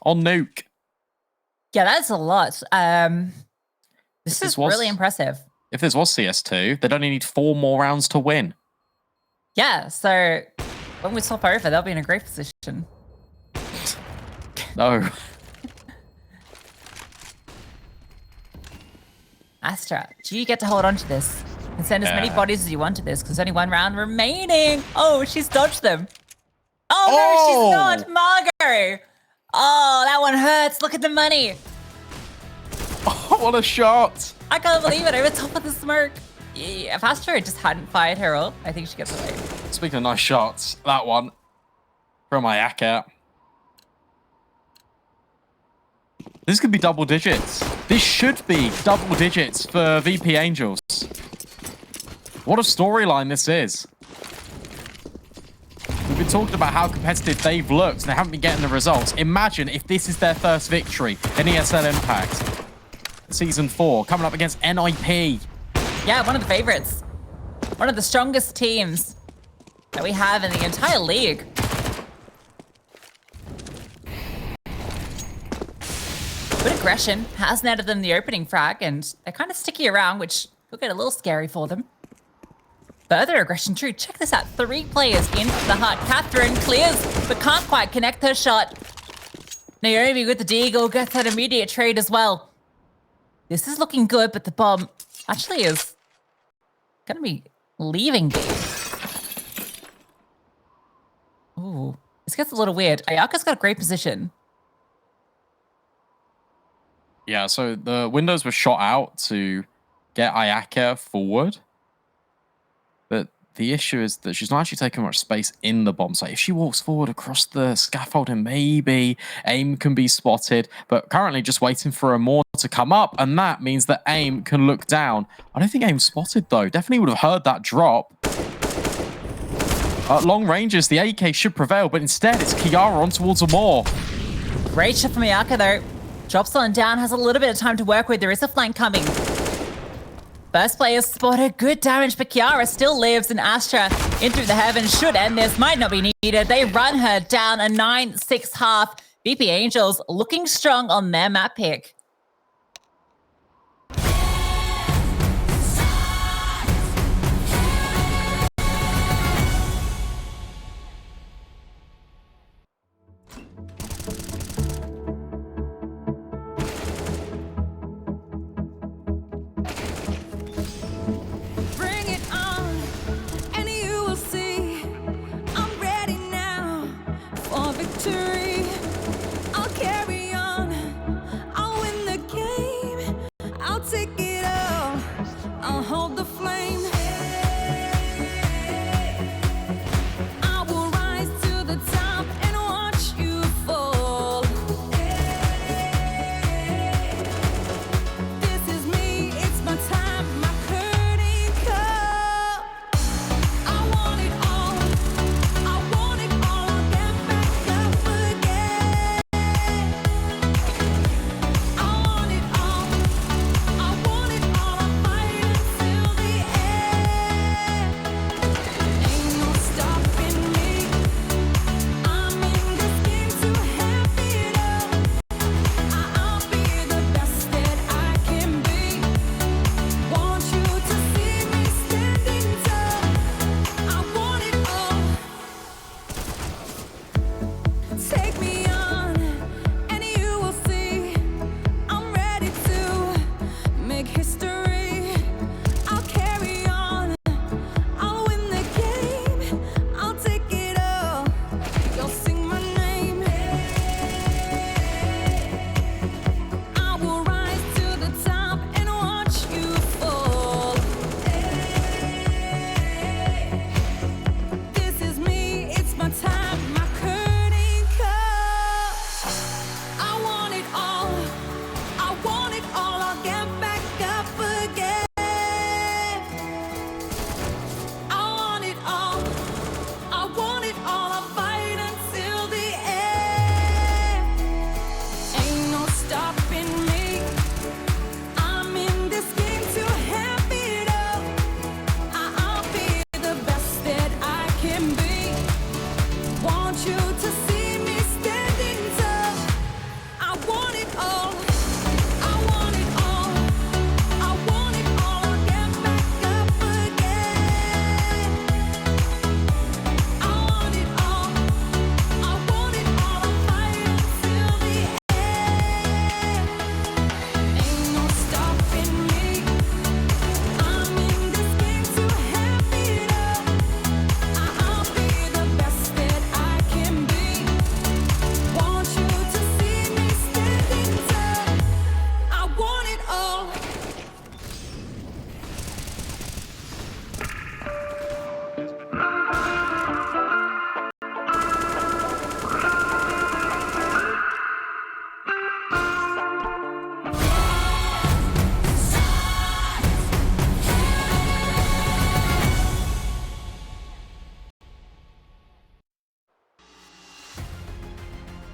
on Nuke. Yeah, that's a lot. This is really impressive. If this was CS2, they'd only need 4 more rounds to win. Yeah, so when we swap over, they'll be in a great position. No. ASTRA, do you get to hold on to this and send as many bodies as you want to this? Because there's only 1 round remaining. Oh, she's dodged them. Oh, no, she's not. Margot. Oh, that one hurts. Look at the money. Oh, what a shot. I can't believe it. Over top of the smoke. Yeah, if ASTRA just hadn't fired her ult, I think she gets away. Speaking of nice shots, that one from Ayaka. This could be double digits. This should be double digits for VP.Angels. What a storyline this is. We've been talking about how competitive they've looked and they haven't been getting the results. Imagine if this is their first victory in ESL Impact. Season 4, coming up against NIP. Yeah, one of the favorites. One of the strongest teams that we have in the entire league. Good aggression has netted them the opening frag, and they're kind of sticky around, which will get a little scary for them. Further aggression true. Check this out. 3 players in the heart. Katherine clears, but can't quite connect her shot. Naomi with the deagle gets that immediate trade as well. This is looking good, but the bomb actually is going to be leaving B. Ooh, this gets a little weird. Ayaka's got a great position. Yeah, so the windows were shot out to get Ayaka forward. But the issue is that she's not actually taking much space in the bomb site. If she walks forward across the scaffolding, maybe AIM can be spotted. But currently just waiting for a more to come up. And that means that AIM can look down. I don't think AIM's spotted, though. Definitely would have heard that drop. At long ranges, the AK should prevail. But instead, it's Kiara on towards a more. Great shot from Ayaka, though. Drops on down, has a little bit of time to work with. There is a flank coming. First player spotted, good damage, but Kiara still lives, and ASTRA in through the heavens should end this. Might not be needed. They run her down a 9-6 half. VP.Angels looking strong on their map pick. I'll carry on. I'll win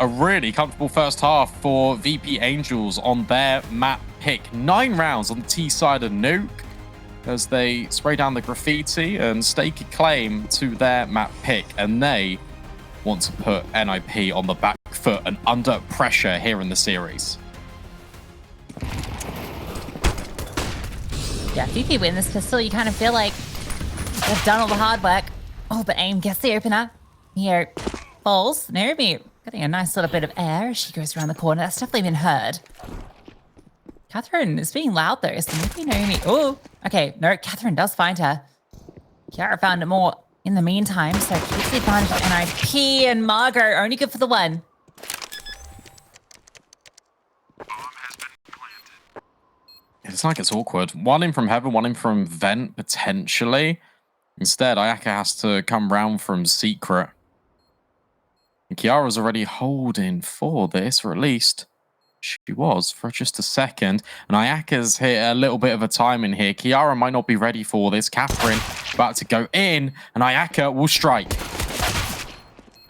a really comfortable first half for VP.Angels on their map pick. 9 rounds on the T side of Nuke as they spray down the graffiti and stake a claim to their map pick. And they want to put NIP on the back foot and under pressure here in the series. Yeah, if VP win this pistol, you kind of feel like they've done all the hard work. Oh, but AIM gets the opener. Here falls. Naomi getting a nice little bit of air as she goes around the corner. That's definitely been heard. Katherine is being loud though, so maybe Naomi. Oh, okay. No, Katherine does find her. Kiara found it more in the meantime, so keeps the advantage of NIP, and Margot only good for the one. It's like it's awkward. One in from Heaven, one in from Vent, potentially. Instead, Ayaka has to come round from Secret. And Kiara's already holding for this, or at least she was for just a second. And Ayaka's hit a little bit of a timing here. Kiara might not be ready for this. Katherine about to go in, and Ayaka will strike.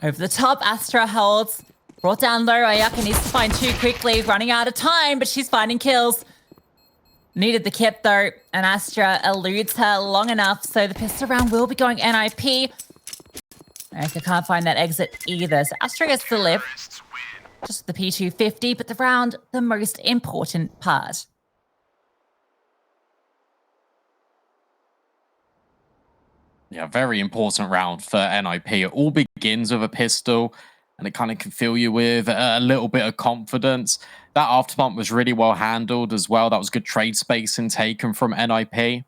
Over the top, Astra holds. Brought down low, Ayaka needs to find 2 quickly. Running out of time, but she's finding kills. Needed the kip though, and Astra eludes her long enough, so the pistol round will be going NIP. Ayaka can't find that exit either, so Astra gets to live. Just the P250, but the round, the most important part. Yeah, very important round for NIP. It all begins with a pistol, and it kind of can fill you with a little bit of confidence. That afterpump was really well handled as well. That was good trade spacing taken from NIP.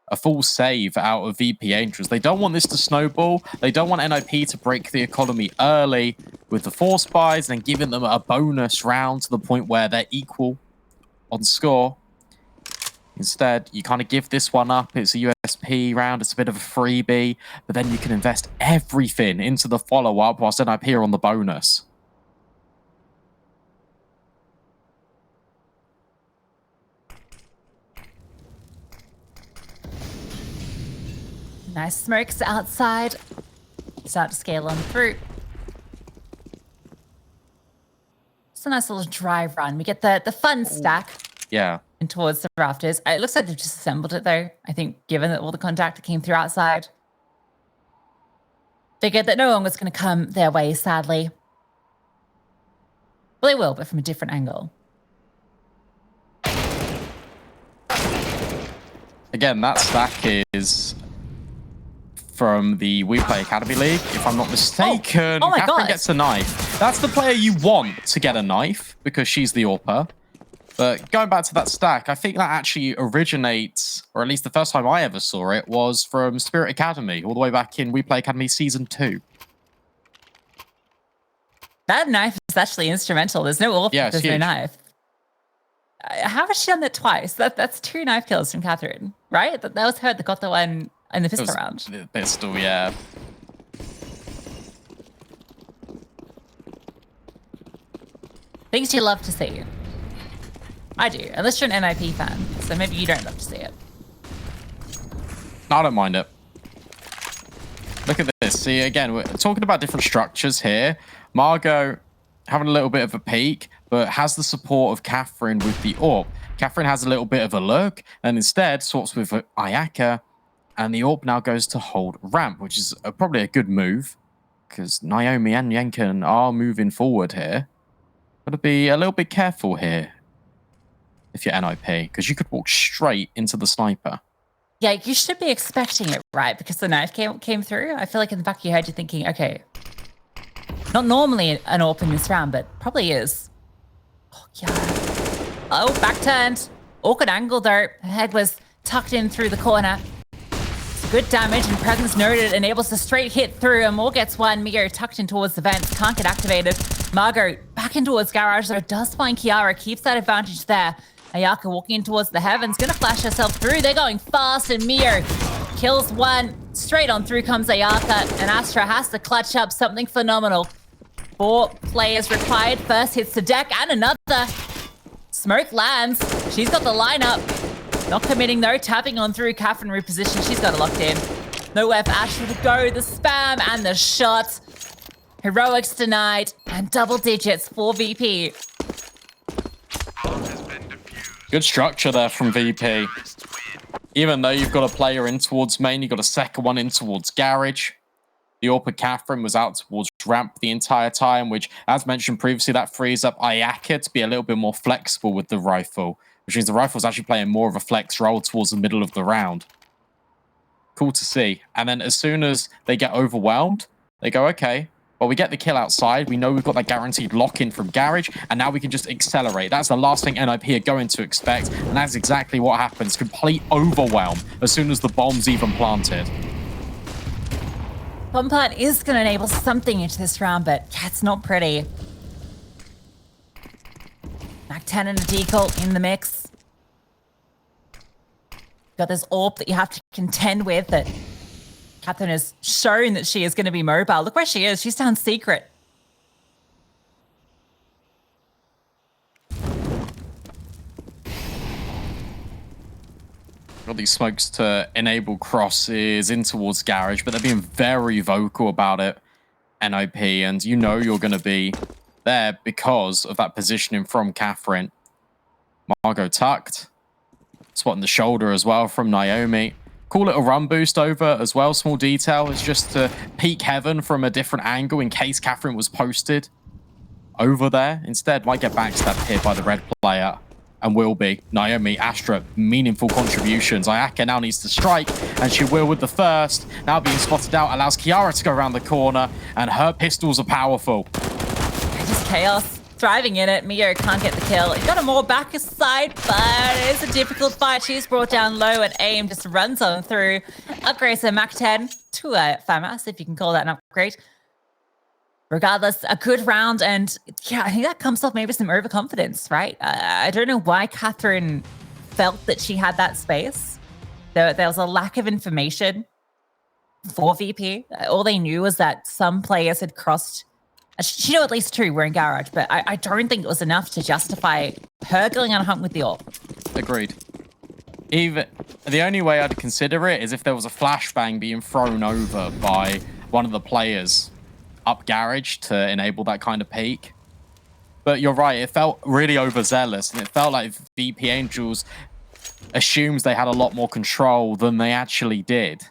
A full save out of VP.Angels. They don't want this to snowball. They don't want NIP to break the economy early with the force buys and giving them a bonus round to the point where they're equal on score. Instead, you kind of give this one up. It's a USP round. It's a bit of a freebie. But then you can invest everything into the follow-up whilst NIP are on the bonus. Nice smokes outside. Start to scale on through. It's a nice little drive run. We get the fun stack. Yeah. And towards the rafters. It looks like they've just assembled it though. I think given that all the contact that came through outside. Figured that no one was going to come their way, sadly. Well, they will, but from a different angle. Again, that stack is from the We Play Academy League, if I'm not mistaken. Oh my Katherine God. gets a knife. That's the player you want to get a knife because she's the AWPer. But going back to that stack, I think that actually originates, or at least the first time I ever saw it, was from Spirit Academy, all the way back in We Play Academy Season 2. That knife is actually instrumental. There's no AWP, Yeah, there's no huge. knife. How has she done that twice? That's 2 knife kills from Katherine, right? That was her that got the one in the pistol round. The pistol, yeah. Things you love to see. I do, unless you're an NIP fan, so maybe you don't love to see it. I don't mind it. Look at this. See, again, we're talking about different structures here. Margot having a little bit of a peek, but has the support of Katherine with the AWP. Katherine has a little bit of a look, and instead swaps with Ayaka, and the AWP now goes to hold ramp, which is probably a good move, because Naomi and Yenken are moving forward here. Got to be a little bit careful here if you're NIP, because you could walk straight into the sniper. Yeah, you should be expecting it, right? Because the knife came through. I feel like in the back of your head, you're thinking, okay, not normally an AWP in this round, but probably is. Oh, yeah. Oh, back turned. Awkward angle, though. Her head was tucked in through the corner. Good damage and presence noted, enables the straight hit through, and Moore gets one. Mio tucked in towards the vents, can't get activated. Margot back in towards garage, though, does find Kiara, keeps that advantage there. Ayaka walking in towards the heavens, gonna flash herself through. They're going fast, and Mio kills one. Straight on through comes Ayaka, and Astra has to clutch up something phenomenal. 4 players required. First hits the deck, and another. Smoke lands. She's got the lineup. Not committing though, tapping on through. Katherine repositioned. She's got it locked in. Nowhere for Astra to go. The spam and the shot. Heroics denied and double digits for VP. Good structure there from VP. Even though you've got a player in towards main, you've got a second one in towards garage. The AWP Katherine was out towards ramp the entire time, which, as mentioned previously, that frees up Ayaka to be a little bit more flexible with the rifle, which means the rifle's actually playing more of a flex role towards the middle of the round. Cool to see. And then as soon as they get overwhelmed, they go, okay, well, we get the kill outside. We know we've got that guaranteed lock-in from garage, and now we can just accelerate. That's the last thing NIP are going to expect, and that's exactly what happens. Complete overwhelm as soon as the bomb's even planted. Bomb plant is going to enable something into this round, but yeah, it's not pretty. Mac 10 and a decal in the mix. Got this AWP that you have to contend with that Katherine has shown that she is going to be mobile. Look where she is. She's down secret. Got these smokes to enable crosses in towards garage, but they're being very vocal about it, NIP, and you know you're going to be there because of that positioning from Katherine. Margot tucked. Spotting the shoulder as well from Naomi. Cool little run boost over as well. Small detail is just to peek heaven from a different angle in case Katherine was posted over there. Instead, might get backstabbed here by the red player. And will be. Naomi, ASTRA, meaningful contributions. Ayaka now needs to strike, and she will with the first. Now being spotted out allows Kiara to go around the corner, and her pistols are powerful. Just chaos. Thriving in it. Mio can't get the kill. He got a more back side, but it's a difficult fight. She's brought down low, and AIM just runs on through. Upgrades her Mac 10 to a FAMAS, if you can call that an upgrade. Regardless, a good round, and yeah, I think that comes off maybe some overconfidence, right? I don't know why Katherine felt that she had that space. There was a lack of information for VP. All they knew was that some players had crossed. She knew at least 2 were in garage, but I don't think it was enough to justify her going on a hunt with the AWP. Agreed. Even the only way I'd consider it is if there was a flashbang being thrown over by one of the players up garage to enable that kind of peak. But you're right, it felt really overzealous, and it felt like VP.Angels assumes they had a lot more control than they actually did.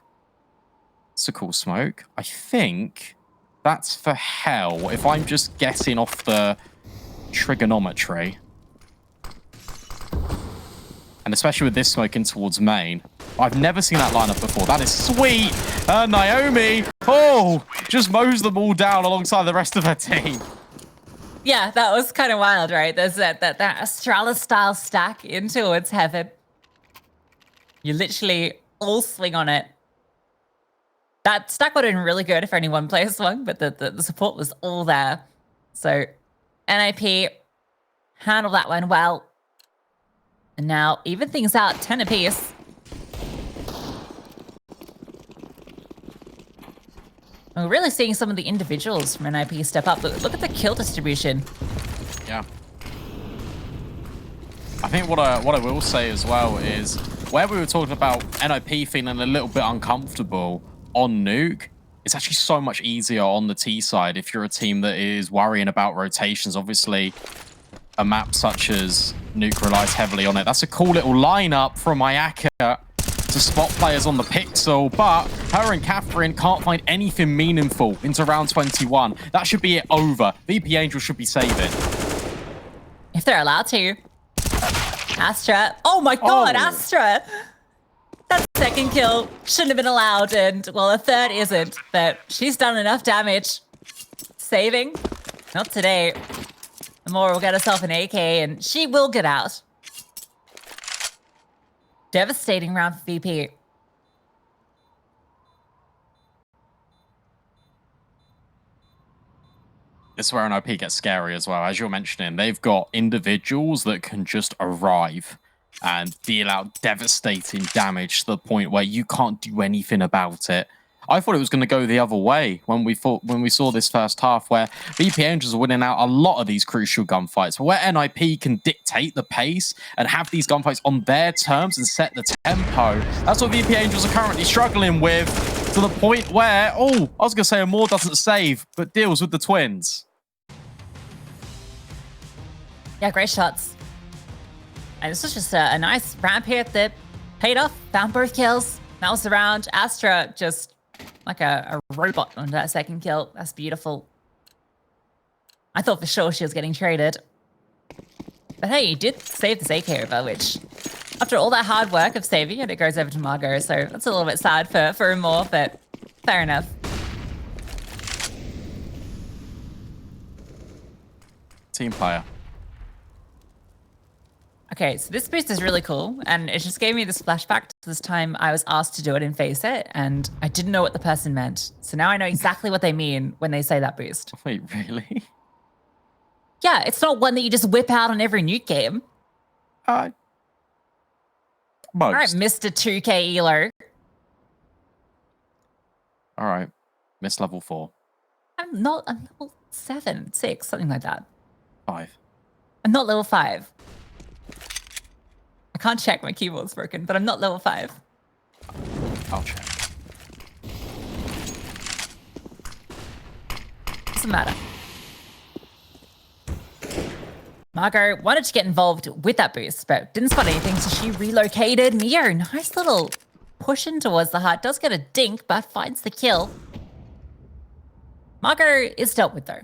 It's a cool smoke. I think that's for hell, if I'm just guessing off the trigonometry. And especially with this smoke in towards main. I've never seen that lineup before. That is sweet. Naomi, just mows them all down alongside the rest of her team. Yeah, that was kind of wild, right? There's that ASTRA style stack in towards heaven. You literally all swing on it. That stack would have been really good if only one player swung, but the support was all there. So NIP handled that one well. And now even things out 10 apiece. We're really seeing some of the individuals from NIP step up. Look at the kill distribution. Yeah. I think what I will say as well is where we were talking about NIP feeling a little bit uncomfortable on Nuke, it's actually so much easier on the T side if you're a team that is worrying about rotations. Obviously, a map such as Nuke relies heavily on it. That's a cool little lineup from Ayaka to spot players on the pixel, but her and Katherine can't find anything meaningful into round 21. That should be it over. VP.Angels should be saving. If they're allowed to. ASTRA. Oh my god, ASTRA! That second kill shouldn't have been allowed, and well, a third isn't, but she's done enough damage. Saving? Not today. Amora will get herself an AK, and she will get out. Devastating round for VP. This is where NIP gets scary as well. As you're mentioning, they've got individuals that can just arrive and deal out devastating damage to the point where you can't do anything about it. I thought it was going to go the other way when we saw this first half, where VP.Angels are winning out a lot of these crucial gunfights, but where NIP can dictate the pace and have these gunfights on their terms and set the tempo. That's what VP.Angels are currently struggling with. to the point where, oh, I was going to say Amor doesn't save, but deals with the twins. Yeah, great shots. And this was just a nice ramp here that paid off. Found both kills. That was the round. Astra just like a robot on that second kill. That's beautiful. I thought for sure she was getting traded. But hey, you did save this AK over, which after all that hard work of saving it, it goes over to Margot. So that's a little bit sad for Amor, but fair enough. Team player. Okay, so this boost is really cool, and it just gave me this flashback to this time I was asked to do it in Faceit, and I didn't know what the person meant. So now I know exactly what they mean when they say that boost. Wait, really? Yeah, it's not one that you just whip out on every Nuke game. Most. All right, Mr. 2K Elo. All right, miss level 4. I'm level 7, 6, something like that. 5. I'm not level 5. I can't check, my keyboard's broken, but I'm not level 5. I'll check. Doesn't matter. Margot wanted to get involved with that boost, but didn't spot anything, so she relocated. Mio, nice little push in towards the heart. Does get a dink, but finds the kill. Margot is dealt with, though.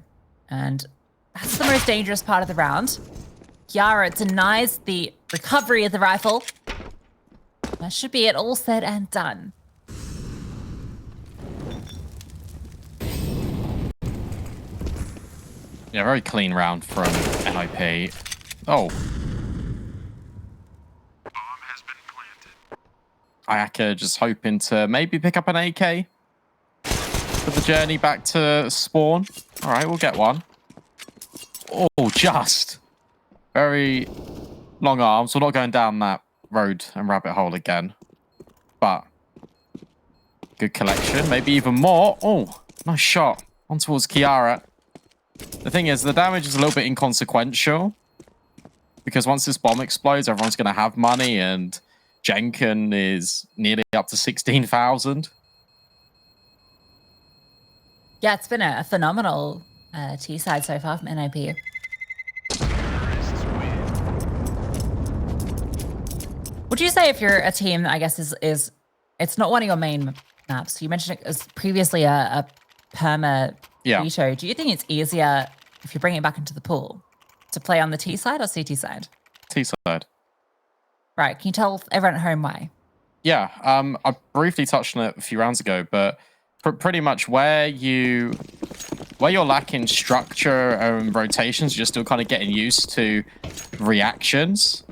And that's the most dangerous part of the round. Kiara denies the recovery of the rifle. That should be it, all said and done. Yeah, very clean round from NIP. Oh. Bomb has been planted. Ayaka just hoping to maybe pick up an AK for the journey back to spawn. All right, we'll get one. Oh, just. Very long arms. We're not going down that road and rabbit hole again. But good collection. Maybe even more. Oh, nice shot. On towards Kiara. The thing is, the damage is a little bit inconsequential. Because once this bomb explodes, everyone's going to have money. And Jenkin is nearly up to 16,000. Yeah, it's been a phenomenal T-side so far from NIP. Would you say if you're a team that I guess is it's not one of your main maps? You mentioned it as previously a perma veto. Do you think it's easier if you bring it back into the pool to play on the T side or CT side? T side. Right. Can you tell everyone at home why? Yeah. I briefly touched on it a few rounds ago, but pretty much where you're lacking structure and rotations, you're still kind of getting used to reactions.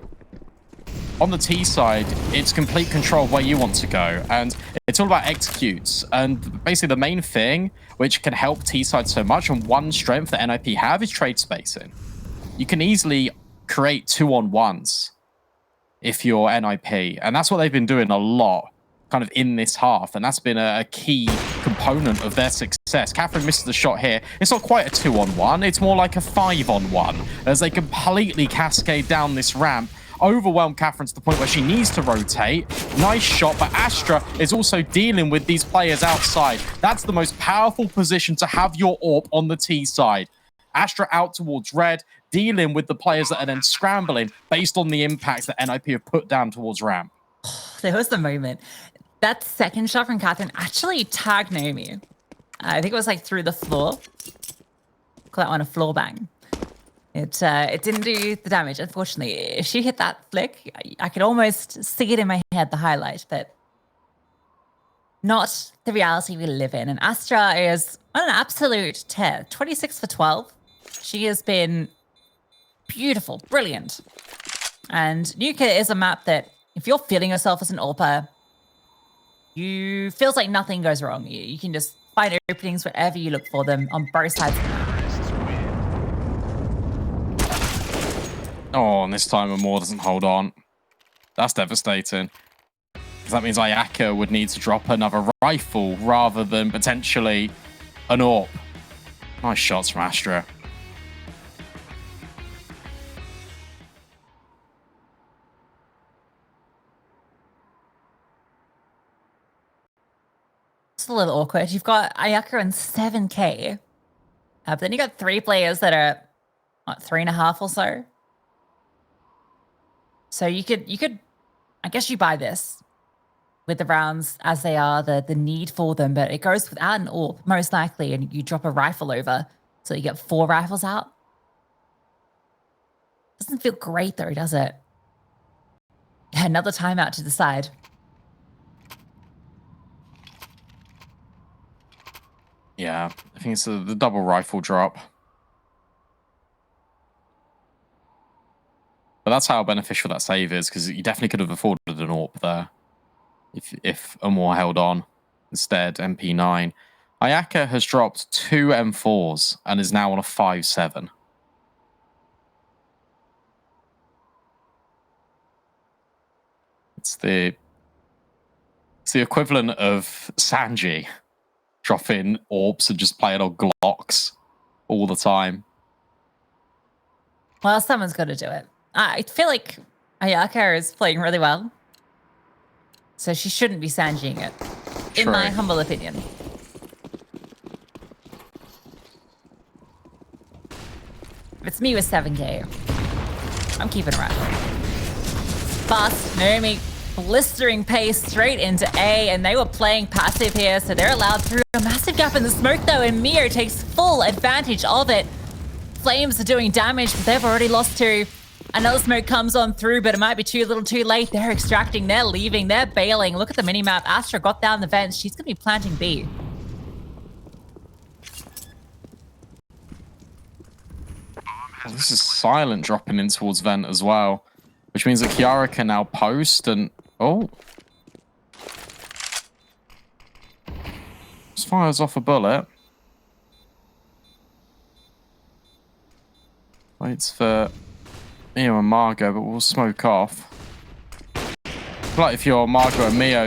On the T side, it's complete control of where you want to go, and it's all about executes. And basically the main thing which can help T side so much, and one strength that NIP have, is trade spacing. You can easily create 2-on-1s if you're NIP, and that's what they've been doing a lot kind of in this half, and that's been a key component of their success. Katherine misses the shot here. It's not quite a 2-on-1, it's more like a 5-on-1, as they completely cascade down this ramp, overwhelm Katherine to the point where she needs to rotate. Nice shot, but Astra is also dealing with these players outside. That's the most powerful position to have your AWP on the T side. Astra out towards red, dealing with the players that are then scrambling based on the impacts that NIP have put down towards ramp. There was the moment. That second shot from Katherine actually tagged Naomi. I think it was like through the floor. Call that one a floor bang. It didn't do the damage, unfortunately. If she hit that flick, I could almost see it in my head, the highlight, but not the reality we live in. And Astra is on an absolute tear, 26 for 12. She has been beautiful, brilliant. And Nuke is a map that, if you're feeling yourself as an AWPer, you feels like nothing goes wrong. You can just find openings wherever you look for them on both sides of the map. Oh, and this time Amor doesn't hold on. That's devastating. Because that means Ayaka would need to drop another rifle rather than potentially an AWP. Nice shots from Astra. just a little awkward. You've got Ayaka and 7K. But then you got 3 players that are, what, 3.5 or so? So you could, I guess you buy this with the rounds as they are, the need for them, but it goes without an AWP, most likely, and you drop a rifle over, so you get 4 rifles out. Doesn't feel great though, does it? Yeah, another timeout to decide. Yeah, I think it's the double rifle drop. But that's how beneficial that save is, because you definitely could have afforded an AWP there if Amor held on. Instead, MP9. Ayaka has dropped 2 M4s and is now on a 5-7. It's the equivalent of Sanji dropping AWPs and just playing on Glocks all the time. Well, someone's got to do it. I feel like Ayaka is playing really well. So she shouldn't be Sanjiing it, in my humble opinion. If it's me with 7K, I'm keeping it right. Fast, Naomi, blistering pace straight into A, and they were playing passive here, so they're allowed through. A massive gap in the smoke, though, and Mio takes full advantage of it. Flames are doing damage, but they've already lost 2. Another smoke comes on through, but it might be too little too late. They're extracting, they're leaving, they're bailing. Look at the minimap. Astra got down the vents. She's going to be planting B. Oh, this is silent dropping in towards vent as well, which means that Kiara can now post and... Oh. Just fires off a bullet. Waits for Mio and Margot, but we'll smoke off. Like if you're Margot and Mio,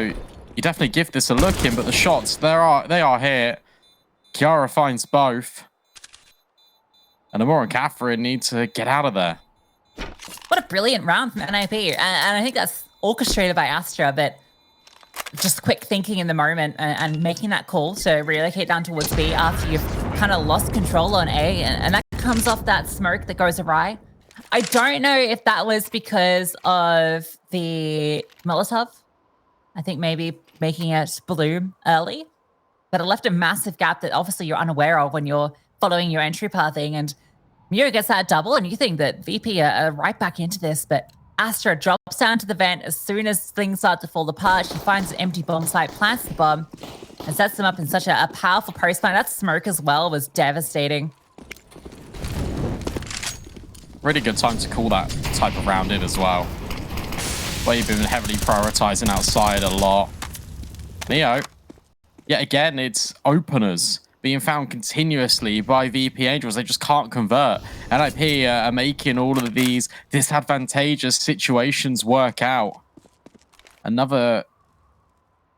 you definitely give this a look in, but the shots, they are here. Kiara finds both. And Amor and Katherine need to get out of there. What a brilliant round from NIP. And I think that's orchestrated by Astra, but just quick thinking in the moment and making that call to relocate down towards B after you've kind of lost control on A. And that comes off that smoke that goes awry. I don't know if that was because of the Molotov. I think maybe making it bloom early. But it left a massive gap that obviously you're unaware of when you're following your entry pathing. And Mio gets that double, and you think that VP are right back into this. But Astra drops down to the vent as soon as things start to fall apart. She finds an empty bomb site, plants the bomb, and sets them up in such a powerful post plant. That smoke as well was devastating. Really good time to call that type of round in as well. Where you've been heavily prioritizing outside a lot. Neo, yet again, it's openers being found continuously by VP.Angels. They just can't convert. NIP are making all of these disadvantageous situations work out. Another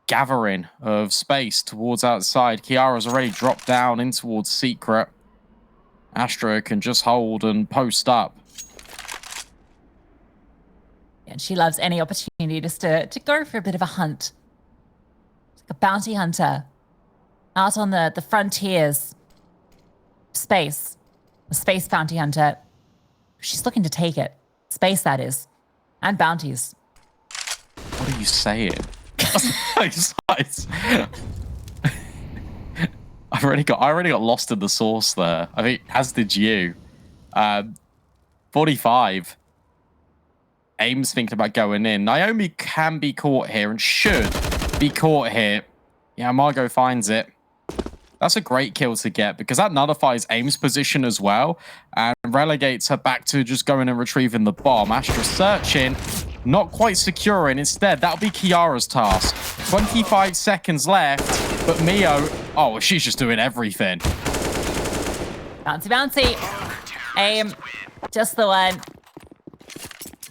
gathering of space towards outside. Kiara's already dropped down in towards Secret. Astra can just hold and post up. And she loves any opportunity just to go for a bit of a hunt. Like a bounty hunter. Out on the frontiers. Space. A space bounty hunter. She's looking to take it. Space, that is. And bounties. What are you saying? I already got lost in the sauce there. I think, as did you. 45. Aim's thinking about going in. Naomi can be caught here and should be caught here. Yeah, Margot finds it. That's a great kill to get because that nullifies Aim's position as well and relegates her back to just going and retrieving the bomb. Astra searching, not quite securing. Instead, that'll be Kiara's task. 25 seconds left, but Mio, oh, she's just doing everything. Bouncy, bouncy. Aim, just the one.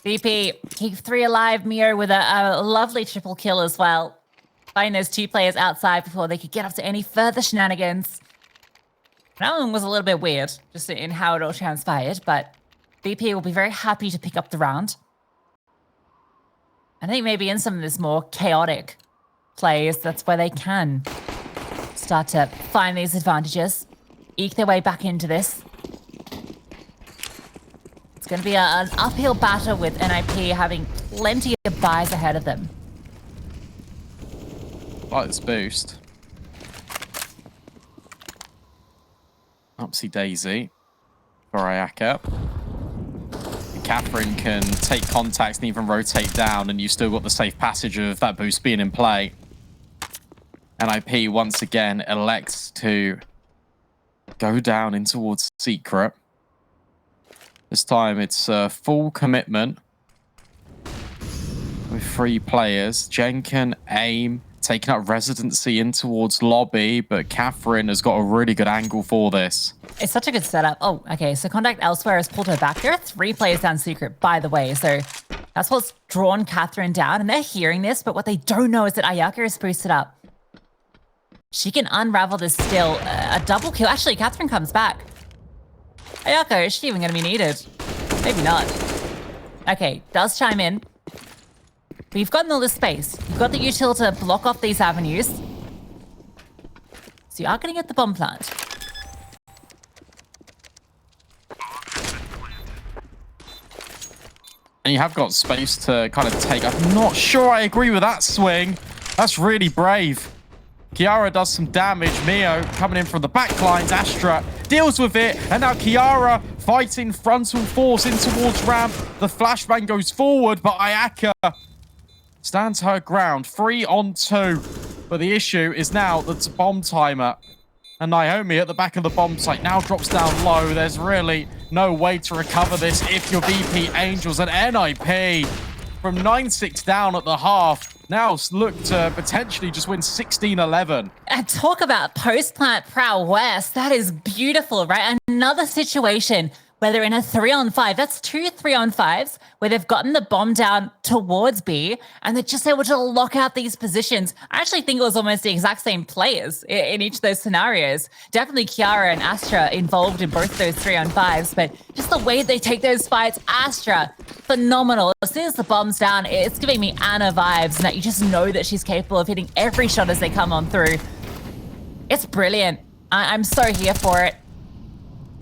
VP, keep 3 alive. Mio with a lovely triple kill as well. Find those 2 players outside before they could get up to any further shenanigans. That one was a little bit weird, just in how it all transpired, but VP will be very happy to pick up the round. I think maybe in some of this more chaotic plays, that's where they can start to find these advantages, eke their way back into this. It's going to be an uphill battle with NIP having plenty of buys ahead of them. Like this boost. Upsy daisy for ayaka. And Katherine can take contacts and even rotate down, and you've still got the safe passage of that boost being in play. NIP once again elects to go down in towards secret. This time it's full commitment with 3 players. Jen can aim, taking up residency in towards lobby, but Katherine has got a really good angle for this. It's such a good setup. Oh, okay, so contact elsewhere has pulled her back. There are 3 players down secret, by the way, so that's what's drawn Katherine down, and they're hearing this, but what they don't know is that ayaka is boosted up. She can unravel this still. A double kill. Actually, Katherine comes back. ayaka, is she even going to be needed? Maybe not. Okay, does chime in. But you've gotten all this space. You've got the util to block off these avenues. So you are going to get the bomb plant. And you have got space to kind of take. I'm not sure I agree with that swing. That's really brave. Kiara does some damage. Mio coming in from the back lines. Astra deals with it. And now Kiara fighting frontal force in towards ramp. The flashbang goes forward, but ayaka stands her ground. 3 on 2. But the issue is now that it's a bomb timer. And Naomi at the back of the bomb site now drops down low. There's really no way to recover this if you're VP.Angels. And NIP from 9-6 down at the half now look to potentially just win 16-11. And talk about post-plant prowess. That is beautiful, right? Another situation where they're in a 3-on-5. That's 2 3-on-5s where they've gotten the bomb down towards B and they're just able to lock out these positions. I actually think it was almost the exact same players in each of those scenarios. Definitely Kiara and Astra involved in both those 3-on-5s, but just the way they take those fights, Astra, phenomenal. As soon as the bomb's down, it's giving me Anna vibes, and that you just know that she's capable of hitting every shot as they come on through. It's brilliant. I'm so here for it.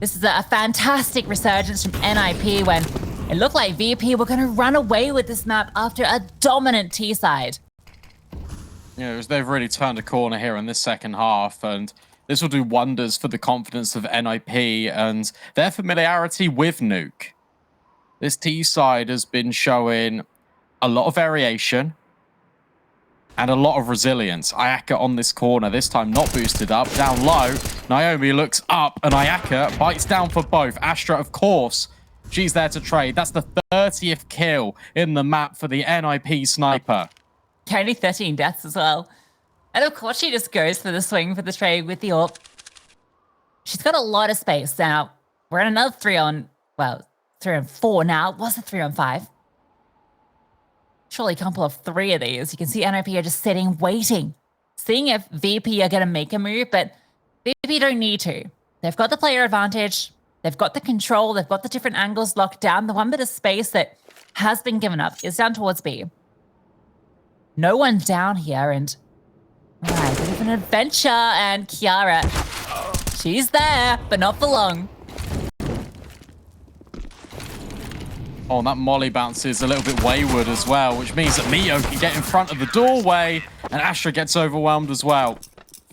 This is a fantastic resurgence from NIP when it looked like VP were going to run away with this map after a dominant T side. Yeah, they've really turned a corner here in this second half, and this will do wonders for the confidence of NIP and their familiarity with Nuke. This T side has been showing a lot of variation and a lot of resilience. Ayaka on this corner, this time not boosted up, down low. Naomi looks up, and Ayaka bites down for both. Astra, of course, she's there to trade. That's the 30th kill in the map for the NIP sniper. Only 13 deaths as well. And of course, she just goes for the swing for the trade with the AWP. She's got a lot of space. Now, we're in another 3-on-4 now. It was a 3-on-5. Surely can't pull off 3 of these. You can see NIP are just sitting, waiting, seeing if VP are going to make a move, but VP don't need to. They've got the player advantage. They've got the control. They've got the different angles locked down. The one bit of space that has been given up is down towards B. No one's down here, and right, bit of an adventure, and Kiara, she's there, but not for long. Oh, and that molly bounces a little bit wayward as well, which means that Mio can get in front of the doorway, and Astra gets overwhelmed as well.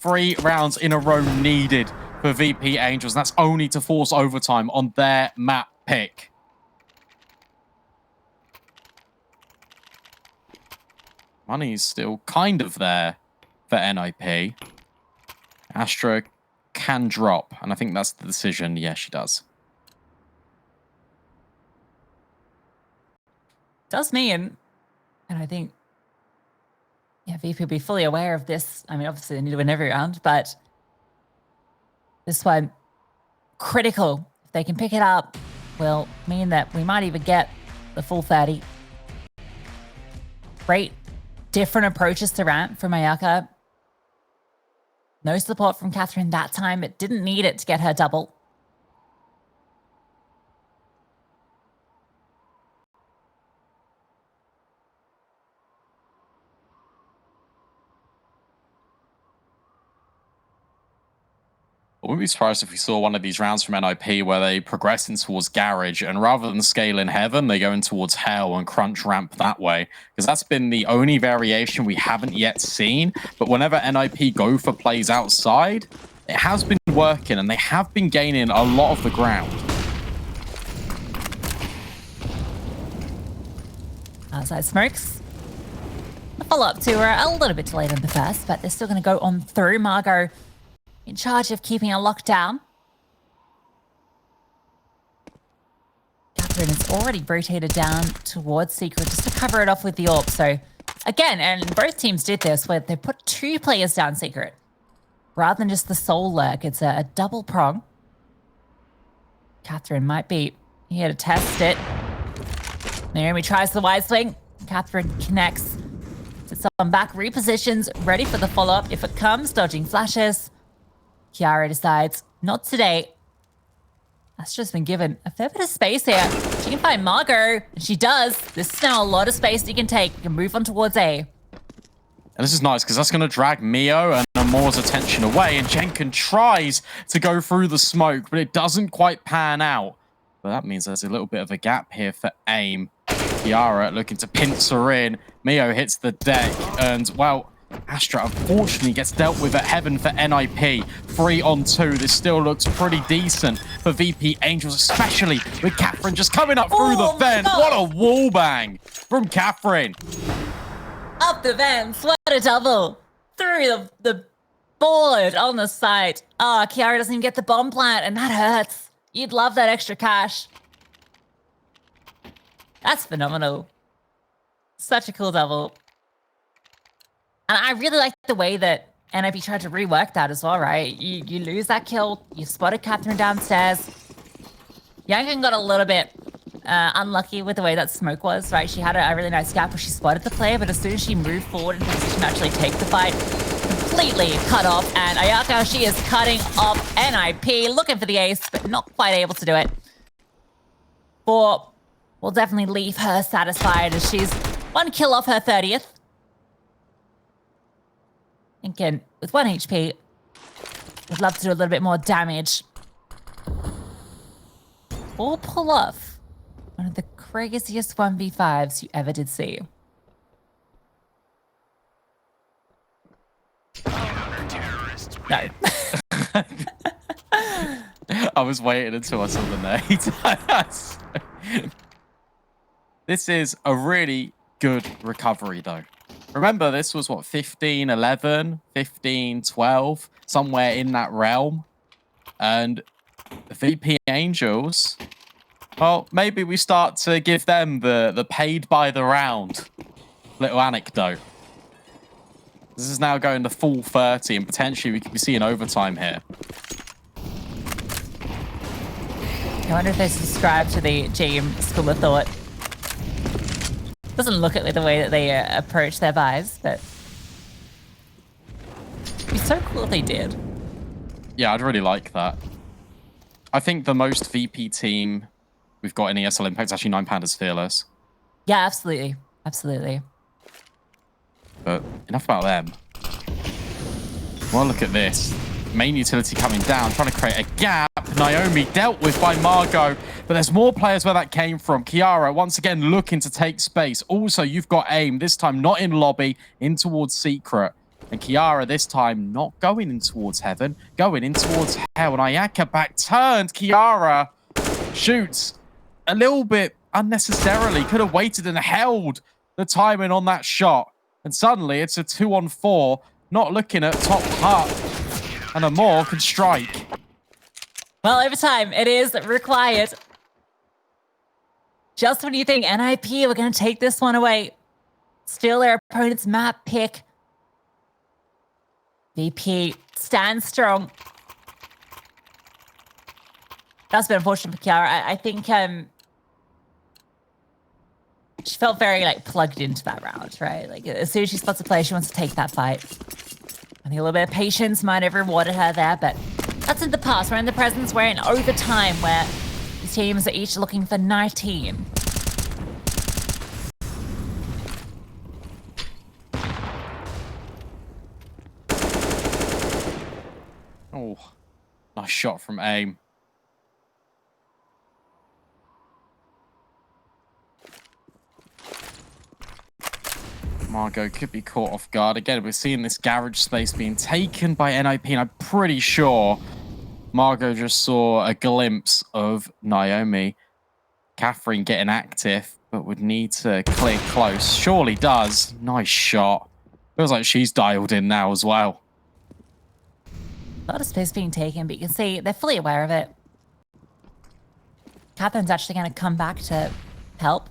3 rounds in a row needed for VP.Angels, and that's only to force overtime on their map pick. Money's still kind of there for NIP. Astra can drop, and I think that's the decision. Yes, she does. Does mean, and I think, yeah, VP will be fully aware of this. I mean, obviously they need to win every round, but this one, critical. If they can pick it up, will mean that we might even get the full 30. Great different approaches to ramp from ayaka. No support from Katherine that time. It didn't need it to get her double. I wouldn't be surprised if we saw one of these rounds from NIP where they progress in towards Garage, and rather than scale in Heaven, they go in towards Hell and crunch ramp that way. Because that's been the only variation we haven't yet seen. But whenever NIP go for plays outside, it has been working, and they have been gaining a lot of the ground. Outside smokes. A follow-up to her, a little bit delayed on the first, but they're still going to go on through. Margot in charge of keeping a lockdown. Katherine has already rotated down towards Secret just to cover it off with the AWP. So again, and both teams did this where they put 2 players down Secret rather than just the sole lurk. It's a double prong. Katherine might be here to test it. Naomi tries the wide swing. Katherine connects. Sits on back, repositions, ready for the follow-up if it comes, dodging flashes. Kiara decides, not today. Astra's been given a fair bit of space here. She can find Margot, and she does. This is now a lot of space you can take. You can move on towards A. And this is nice, because that's going to drag Mio and Amor's attention away, and Jenkin tries to go through the smoke, but it doesn't quite pan out. But that means there's a little bit of a gap here for AIM. Kiara looking to pinch her in. Mio hits the deck, and, well, Astra unfortunately gets dealt with at Heaven for NIP. 3 on 2. This still looks pretty decent for VP.Angels, especially with Katherine just coming up through the vent. What a wall bang from Katherine. Up the vents. What a double. Through the board on the side. Oh, Kiara doesn't even get the bomb plant, and that hurts. You'd love that extra cash. That's phenomenal. Such a cool double. And I really like the way that NIP tried to rework that as well, right? You lose that kill, you spotted Katherine downstairs. Yankin got a little bit unlucky with the way that smoke was, right? She had a really nice gap where she spotted the player, but as soon as she moved forward into position to actually take the fight, completely cut off. And Ayaka, she is cutting off NIP, looking for the ace, but not quite able to do it. But we'll definitely leave her satisfied as she's 1 kill off her 30th. Again, with 1 HP, would love to do a little bit more damage. Or pull off one of the craziest 1v5s you ever did see. No. I was waiting until I saw the nade. This is a really good recovery, though. Remember, this was, what, 15-11, 15-12, somewhere in that realm. And the VP.Angels, well, maybe we start to give them the paid by the round little anecdote. This is now going to full 30, and potentially we could be seeing overtime here. I wonder if they subscribe to the GM school of thought. Doesn't look at the way that they approach their buys, but it'd be so cool if they did. Yeah, I'd really like that. I think the most VP team we've got in ESL Impact is actually 9 Pandas Fearless. Yeah, absolutely. Absolutely. But enough about them. Well, look at this. Main utility coming down, trying to create a gap. Naomi dealt with by Margot, but there's more players where that came from. Kiara, once again, looking to take space. Also, you've got AIM, this time not in lobby, in towards Secret. And Kiara, this time, not going in towards Heaven, going in towards Hell. And Ayaka back turned. Kiara shoots a little bit unnecessarily. Could have waited and held the timing on that shot. And suddenly, it's a 2-on-4, not looking at top hut. And Amor can strike. Well, overtime, it is required. Just when you think NIP, we're going to take this one away. Still their opponent's map pick. VP stands strong. That's been unfortunate for Kiara. I think she felt very plugged into that round, right? Like as soon as she spots a player, she wants to take that fight. I think a little bit of patience might have rewarded her there, but that's in the past. We're in the present. We're in overtime where these teams are each looking for 19. Oh. Nice shot from aim. Margot could be caught off guard. Again, we're seeing this garage space being taken by NIP, and I'm pretty sure Margot just saw a glimpse of Naomi. Katherine getting active, but would need to clear close. Surely does. Nice shot. Feels like she's dialed in now as well. A lot of space being taken, but you can see they're fully aware of it. Catherine's actually going to come back to help.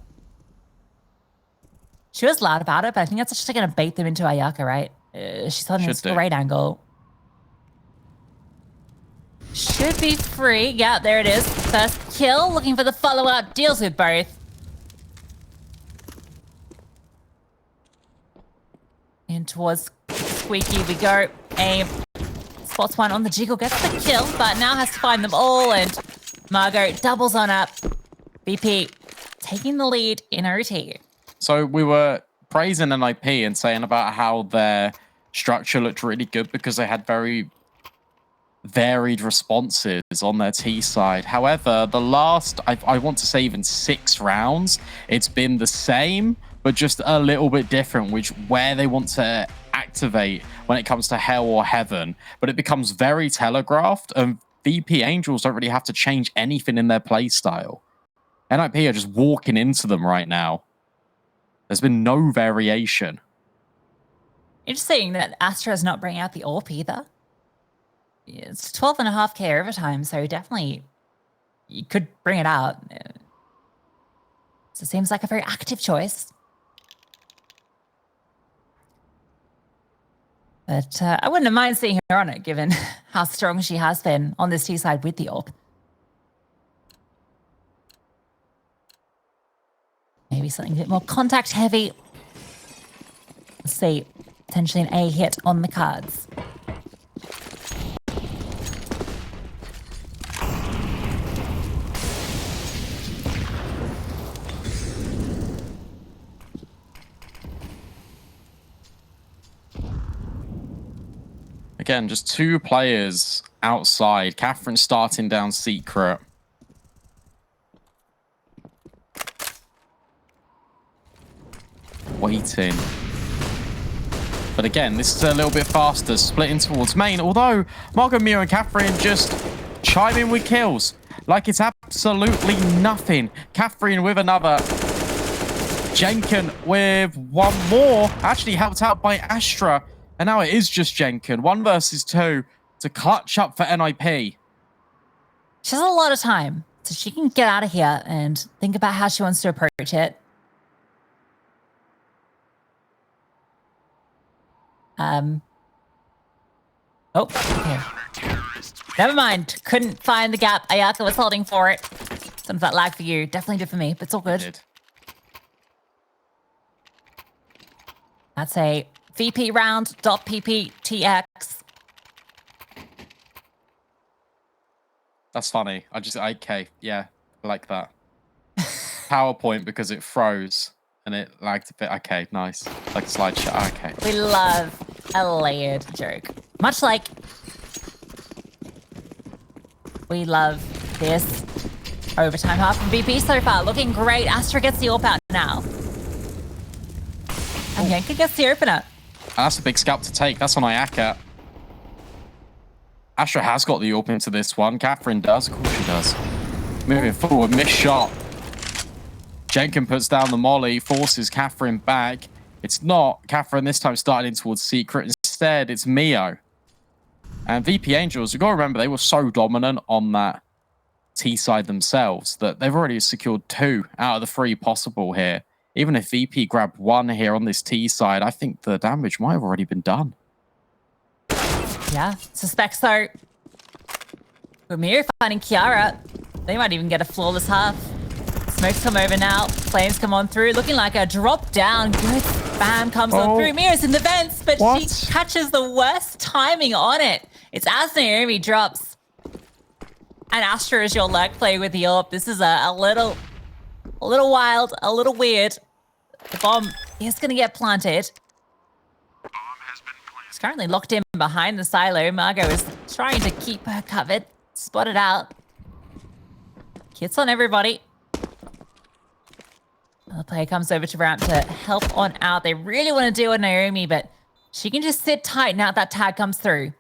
She was loud about it, but I think that's actually going to bait them into Ayaka, right? She's on this great angle. Should be free. Yeah, there it is. First kill. Looking for the follow-up. Deals with both. In towards Squeaky we go. Aim. Spots one on the jiggle. Gets the kill, but now has to find them all. And Margot doubles on up. VP taking the lead in OT. So we were praising NIP and saying about how their structure looked really good because they had very varied responses on their T side. However, the last, I want to say even 6 rounds, it's been the same, but just a little bit different, where they want to activate when it comes to hell or heaven. But it becomes very telegraphed, and VP.Angels don't really have to change anything in their play style. NIP are just walking into them right now. There's been no variation. Interesting that ASTRA is not bringing out the AWP either. It's 12.5k overtime, so definitely you could bring it out. So it seems like a very active choice. But I wouldn't have mind seeing her on it, given how strong she has been on this T side with the AWP. Maybe something a bit more contact heavy. Let's see, potentially an A hit on the cards. Again, just 2 players outside. Katherine starting down secret. Waiting. But again, this is a little bit faster, splitting towards main. Although Margot, Mio, and Katherine just chime in with kills like it's absolutely nothing. Katherine with another. Jenkin with one more. Actually helped out by ASTRA. And now it is just Jenkin. 1 versus 2 to clutch up for NIP. She has a lot of time, so she can get out of here and think about how she wants to approach it. Oh, okay. Never mind. Couldn't find the gap. Ayaka was holding for it. Some of that lag for you. Definitely did for me, but it's all good. That's a VP round, .pptx. That's funny. Okay, yeah, I like that. PowerPoint because it froze and it lagged a bit. Okay, nice. Like a slideshow. Okay. We love a layered joke. Much like we love this overtime half from VP so far. Looking great. ASTRA gets the AWP out now. And Jenkin gets the opener. That's a big scalp to take. That's on ayaka. ASTRA has got the AWP into this one. Katherine does. Of course she does. Moving forward. Missed shot. Jenkin puts down the molly. Forces Katherine back. It's not Katherine this time starting in towards secret. Instead, it's Mio. And VP.Angels, you've got to remember, they were so dominant on that T side themselves that they've already secured 2 out of the 3 possible here. Even if VP grabbed 1 here on this T side, I think the damage might have already been done. Yeah, suspect so. With Mio finding Kiara, they might even get a flawless half. Smokes come over now. Flames come on through. Looking like a drop down. Good spam comes on through. Mio's in the vents, but she catches the worst timing on it. It's as Naomi drops. And ASTRA is your lag play with the AWP. This is a little wild, a little weird. The bomb is going to get planted. It's currently locked in behind the silo. Margot is trying to keep her covered. spotted out. Hits on everybody. The player comes over to ramp to help on out. They really want to deal with Naomi, but she can just sit tight now that tag comes through.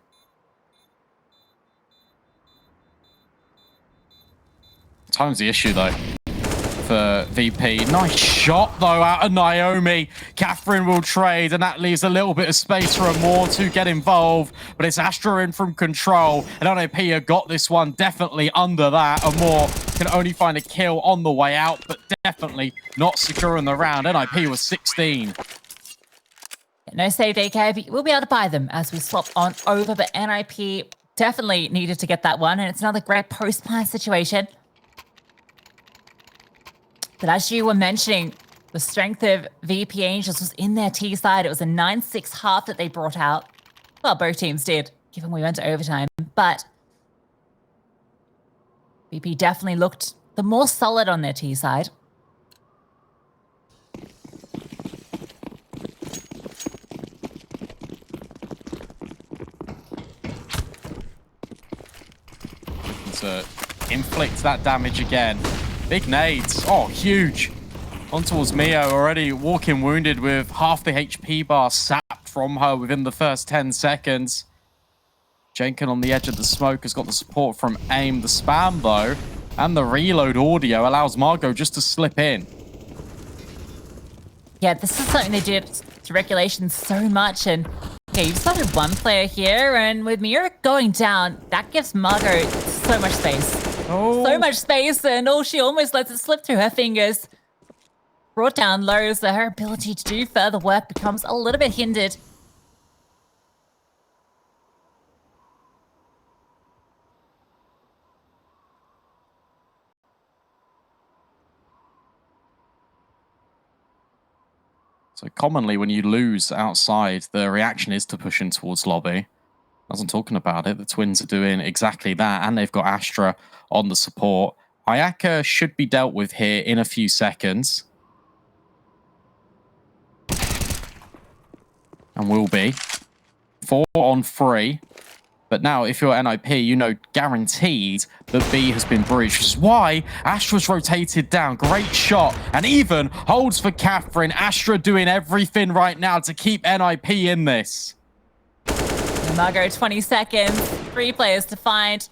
Time's the issue, though, for VP. Nice shot, though, out of Naomi. Katherine will trade, and that leaves a little bit of space for Amor to get involved. But it's ASTRA in from control, and NIP have got this one definitely under that. Amor can only find a kill on the way out, but definitely not secure in the round. NIP was 16. No save AK. We'll be able to buy them as we swap on over, but NIP definitely needed to get that one, and it's another great post-plan situation. But as you were mentioning, the strength of VP.Angels was in their T side. It was a 9-6 half that they brought out. Well, both teams did, given we went to overtime. But VP definitely looked the more solid on their T side. To inflict that damage again. Big nades. Oh, huge. On towards Mio, already walking wounded with half the HP bar sapped from her within the first 10 seconds. Jenkin on the edge of the smoke has got the support from AIM. The spam, though, and the reload audio allows Margot just to slip in. Yeah, this is something they did to regulation so much. And okay, you've spotted one player here, and with Mira going down, that gives Margot so much space. Oh. So much space, and she almost lets it slip through her fingers. Brought down low, so her ability to do further work becomes a little bit hindered. So commonly when you lose outside, the reaction is to push in towards lobby. I wasn't talking about it. The Twins are doing exactly that, and they've got ASTRA on the support. Ayaka should be dealt with here in a few seconds. And will be. 4 on 3. But now, if you're NIP, you know guaranteed that B has been breached, which is why ASTRA's rotated down. Great shot. And even holds for Katherine. ASTRA doing everything right now to keep NIP in this. Margot, 20 seconds. 3 players to find.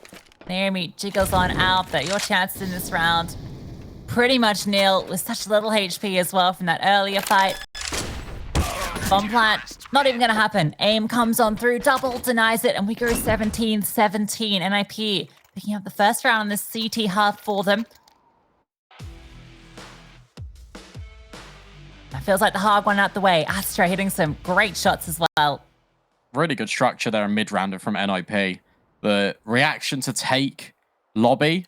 Naomi jiggles on out, but your chances in this round pretty much nil with such little HP as well from that earlier fight. Bomb plant, not even going to happen. AIM comes on through, double denies it, and we go 17-17. NIP picking up the first round on this CT half for them. That feels like the hard one out the way. ASTRA hitting some great shots as well. Really good structure there in mid-rounder from NIP. The reaction to take lobby,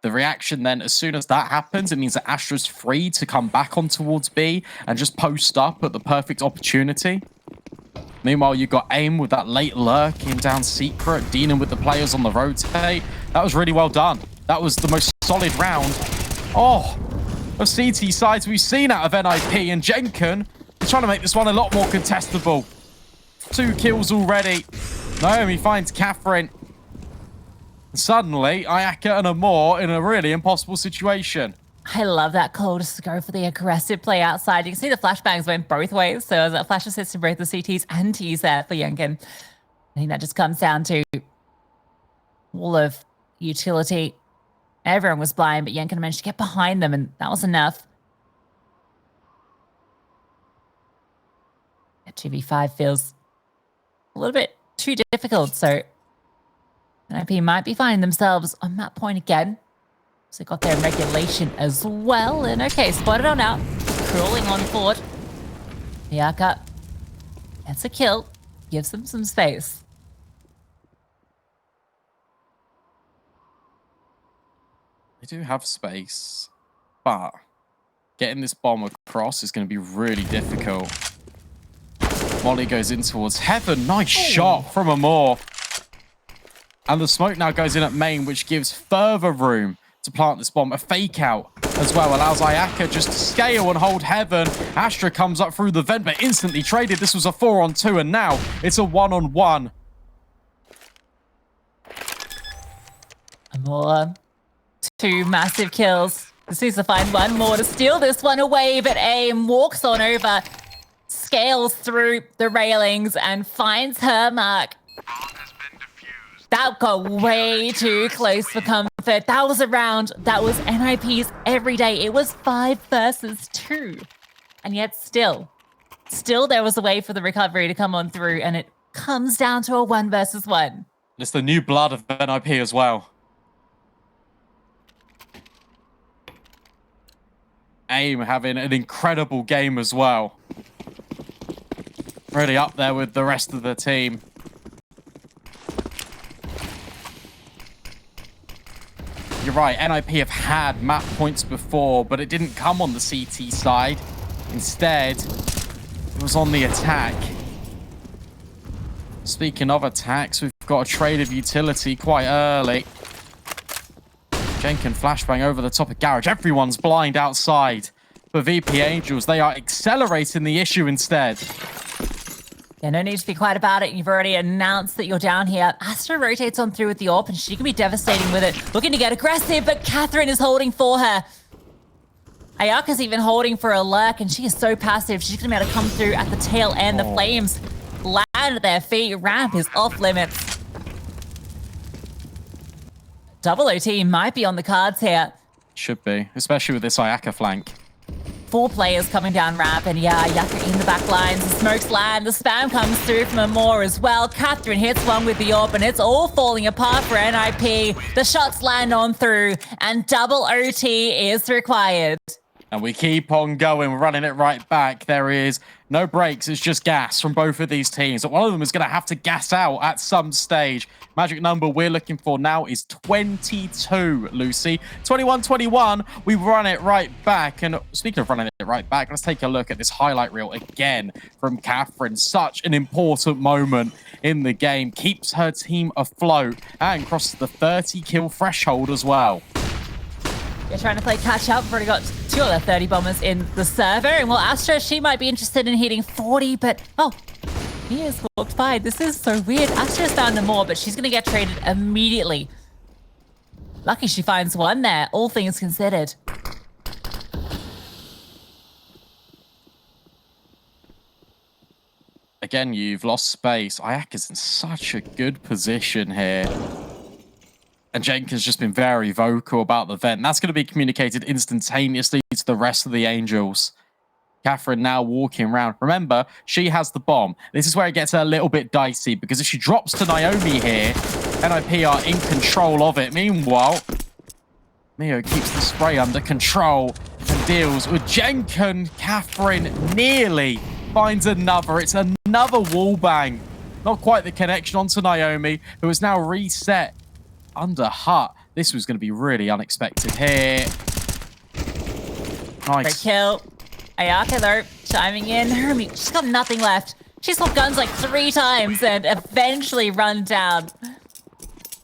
the reaction then, as soon as that happens, it means that ASTRA's free to come back on towards B and just post up at the perfect opportunity. Meanwhile, you've got AIM with that late lurking down secret, dealing with the players on the rotate. That was really well done. That was the most solid round. Oh, of CT sides we've seen out of NIP, and Jenkin is trying to make this one a lot more contestable. 2 kills already. Naomi finds Katherine. Suddenly, Ayaka and Amor in a really impossible situation. I love that call just to go for the aggressive play outside. You can see the flashbangs went both ways, so that flash assist to both the CTs and Ts there for Jenkin. I think that just comes down to all of utility. Everyone was blind, but Jenkin managed to get behind them, and that was enough. 2v5 feels a little bit too difficult, so NIP might be finding themselves on that point again. So they got their regulation as well. And okay, spotted on out. Crawling on forward. Ayaka gets a kill. Gives them some space. They do have space, but getting this bomb across is going to be really difficult. Molly goes in towards Heaven. Nice shot from Amor. And the smoke now goes in at main, which gives further room to plant this bomb. A fake out as well allows Ayaka just to scale and hold Heaven. ASTRA comes up through the vent, but instantly traded. This was a 4-on-2, and now it's a 1-on-1. More. 2 massive kills. This needs to find one more to steal this one away, but AIM walks on over, scales through the railings, and finds her mark. Bomb has been defused. That got way too close for comfort. That was a round. That was NIP's every day. It was 5 versus 2. And yet still there was a way for the recovery to come on through, and it comes down to a 1 versus 1. It's the new blood of NIP as well. AIM having an incredible game as well. Really up there with the rest of the team. You're right, NIP have had map points before, but it didn't come on the CT side. Instead, it was on the attack. Speaking of attacks, we've got a trade of utility quite early. Jenkins flashbang over the top of Garage. Everyone's blind outside. For VP.Angels, they are accelerating the issue instead. Yeah, no need to be quiet about it. You've already announced that you're down here. ASTRA rotates on through with the AWP, and she can be devastating with it. Looking to get aggressive, but Katherine is holding for her. Ayaka's even holding for a lurk, and she is so passive. She's going to be able to come through at the tail end. The flames land at their feet. Ramp is off limits. Double OT might be on the cards here. Should be, especially with this ayaka flank. 4 players coming down ramp, and yeah, Ayaka in the back lines. The smokes land, the spam comes through from Amor as well. Katherine hits one with the AWP, and it's all falling apart for NIP. The shots land on through, and double OT is required. And we keep on going. We're running it right back. There is no breaks. It's just gas from both of these teams. But one of them is going to have to gas out at some stage. Magic number we're looking for now is 22, Lucy. 21-21. We run it right back. And speaking of running it right back, let's take a look at this highlight reel again from Katherine. Such an important moment in the game. Keeps her team afloat and crosses the 30-kill threshold as well. They're trying to play catch up. We've already got 2 of their 30 bombers in the server. And well, ASTRA, she might be interested in hitting 40, but oh, he has walked by. This is so weird. ASTRA's found them more, but she's going to get traded immediately. Lucky she finds one there, all things considered. Again, you've lost space. Ayaka's in such a good position here. And Jenkins just been very vocal about the vent. That's going to be communicated instantaneously to the rest of the Angels. Katherine now walking around. Remember, she has the bomb. This is where it gets a little bit dicey, because if she drops to Naomi here, NIP are in control of it. Meanwhile, Mio keeps the spray under control and deals with Jenkins. Katherine nearly finds another. It's another wall bang. Not quite the connection onto Naomi, who is now reset under hut. This was going to be really unexpected here. Nice. Great kill. Ayaka, though, chiming in. Hermie, she's got nothing left. She's swapped guns like 3 times and eventually run down.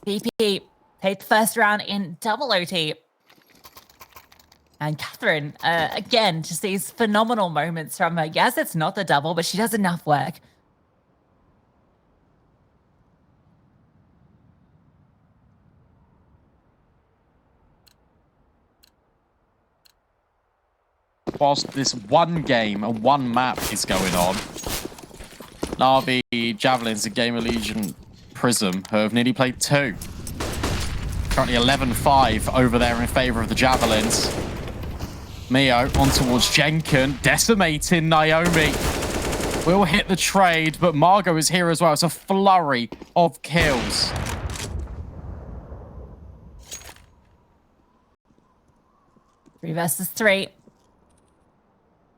VP take the first round in double OT. And Katherine, again, just these phenomenal moments from her. Yes, it's not the double, but she does enough work. Whilst this one game and one map is going on, Na'Vi, Javelins, and Gamer Legion Prism have nearly played 2. Currently 11-5 over there in favor of the Javelins. Mio on towards Jenkins, decimating Naomi. Will hit the trade, but Margot is here as well. It's a flurry of kills. Three versus 3.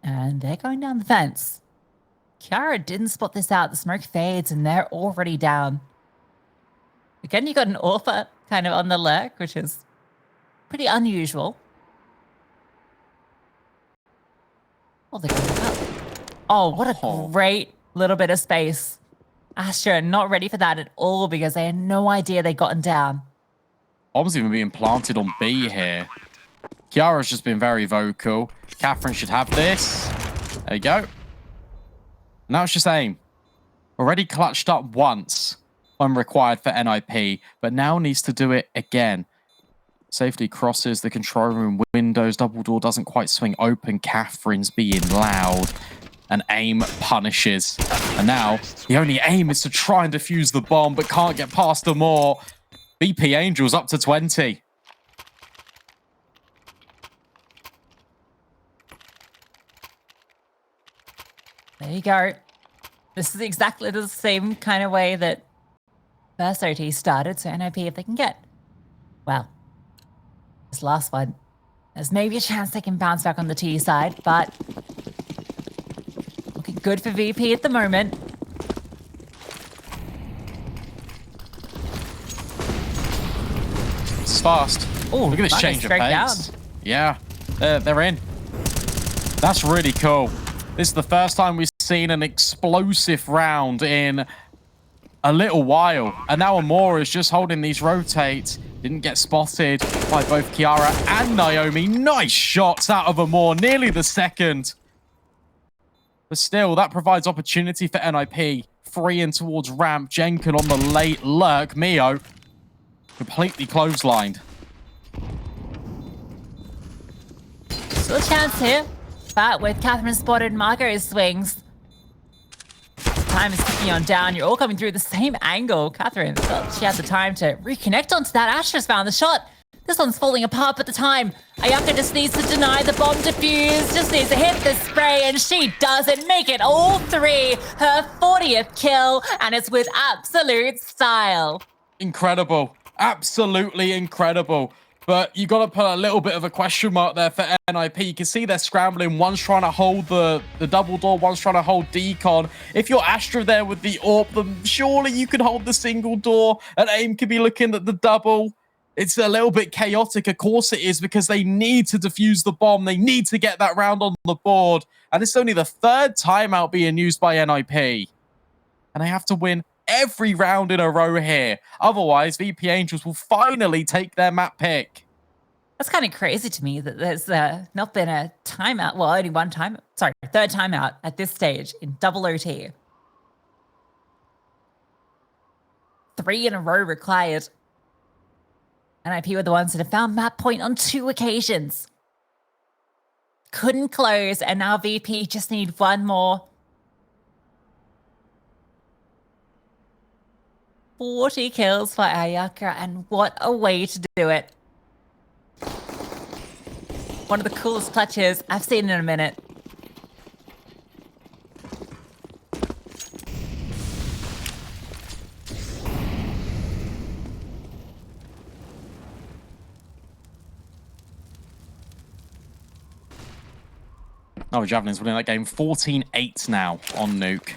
And they're going down the fence. Kiara didn't spot this out. The smoke fades and they're already down. Again, you got an Orpha kind of on the lurk, which is pretty unusual. Oh, they're going up. Oh, what a great little bit of space. ASTRA not ready for that at all because they had no idea they'd gotten down. Bomb's even being planted on B here. Kiara's just been very vocal. Katherine should have this. There you go. Now it's just AIM. Already clutched up once when required for NIP, but now needs to do it again. Safely crosses the control room windows. Double door doesn't quite swing open. Katherine's being loud. And aim punishes. And now the only aim is to try and defuse the bomb, but can't get past them all. VP.Angels up to 20. There you go. This is exactly the same kind of way that first OT started. So NOP, if they can get, well, this last one, there's maybe a chance they can bounce back on the T side, but looking good for VP at the moment. It's fast. Oh, look at this change of pace. Yeah, they're in. That's really cool. This is the first time we've seen an explosive round in a little while. And now Amora is just holding these rotates. Didn't get spotted by both Kiara and Naomi. Nice shots out of Amora, nearly the second. But still, that provides opportunity for NIP. Free in towards ramp. Jenkin on the late lurk. Mio completely clotheslined. Still a chance here. But with Katherine spotted, Margot swings. Time is ticking on down. You're all coming through the same angle. Katherine felt she had the time to reconnect onto that. ASTRA's found the shot. This one's falling apart at the time. Ayaka just needs to deny the bomb defuse. Just needs to hit the spray, and she does it. Make it all three. Her 40th kill, and it's with absolute style. Incredible. Absolutely incredible. But you got to put a little bit of a question mark there for NIP. You can see they're scrambling. One's trying to hold the double door. One's trying to hold Decon. If you're ASTRA there with the AWP, then surely you can hold the single door. And AIM could be looking at the double. It's a little bit chaotic. Of course it is, because they need to defuse the bomb. They need to get that round on the board. And it's only the third timeout being used by NIP. And they have to win every round in a row here. Otherwise, VP.Angels will finally take their map pick. That's kind of crazy to me that there's not been a timeout. Well, only one time. Sorry, third timeout at this stage in double OT. 3 in a row required. NIP were the ones that have found map point on 2 occasions. Couldn't close, and now VP just need one more. 40 kills for Ayaka, and what a way to do it. One of the coolest clutches I've seen in a minute. Oh, Javelin's winning that game 14-8 now on Nuke.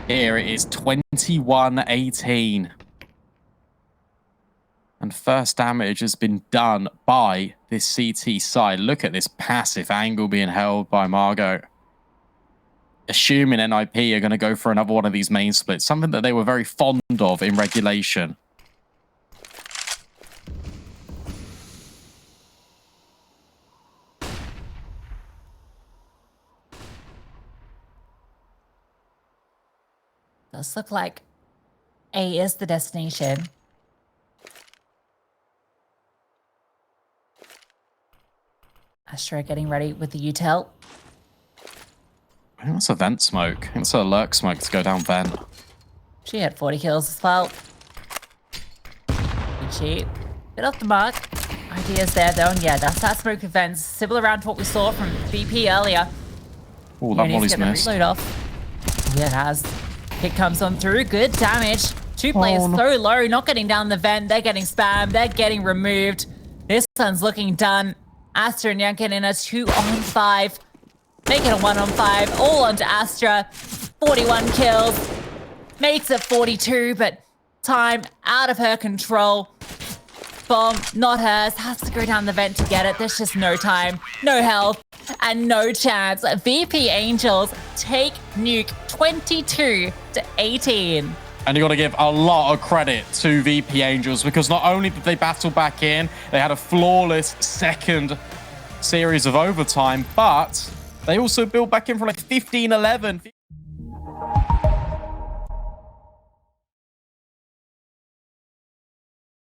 Here it is 21-18. And first damage has been done by this CT side. Look at this passive angle being held by Margot. Assuming NIP are going to go for another one of these main splits. Something that they were very fond of in regulation. Does look like A is the destination. ASTRA getting ready with the util. I think that's a vent smoke. I think it's a lurk smoke to go down vent. She had 40 kills as well. Cheap. Bit off the mark. Ideas there though, and yeah, that's that smoke events. Similar around to what we saw from VP earlier. Oh, that volley's missed. Reload off. Yeah, it has. Hit comes on through. Good damage. 2 players so low, not getting down the vent. They're getting spammed. They're getting removed. This one's looking done. ASTRA and Yankin in a 2-on-5. Make it a 1-on-5. All onto ASTRA. 41 kills. Makes it 42, but time out of her control. Bomb, not hers. Has to go down the vent to get it. There's just no time, no health, and no chance. VP.Angels take Nuke 22-18. And you got to give a lot of credit to VP.Angels, because not only did they battle back in, they had a flawless second series of overtime, but they also built back in for like 15-11.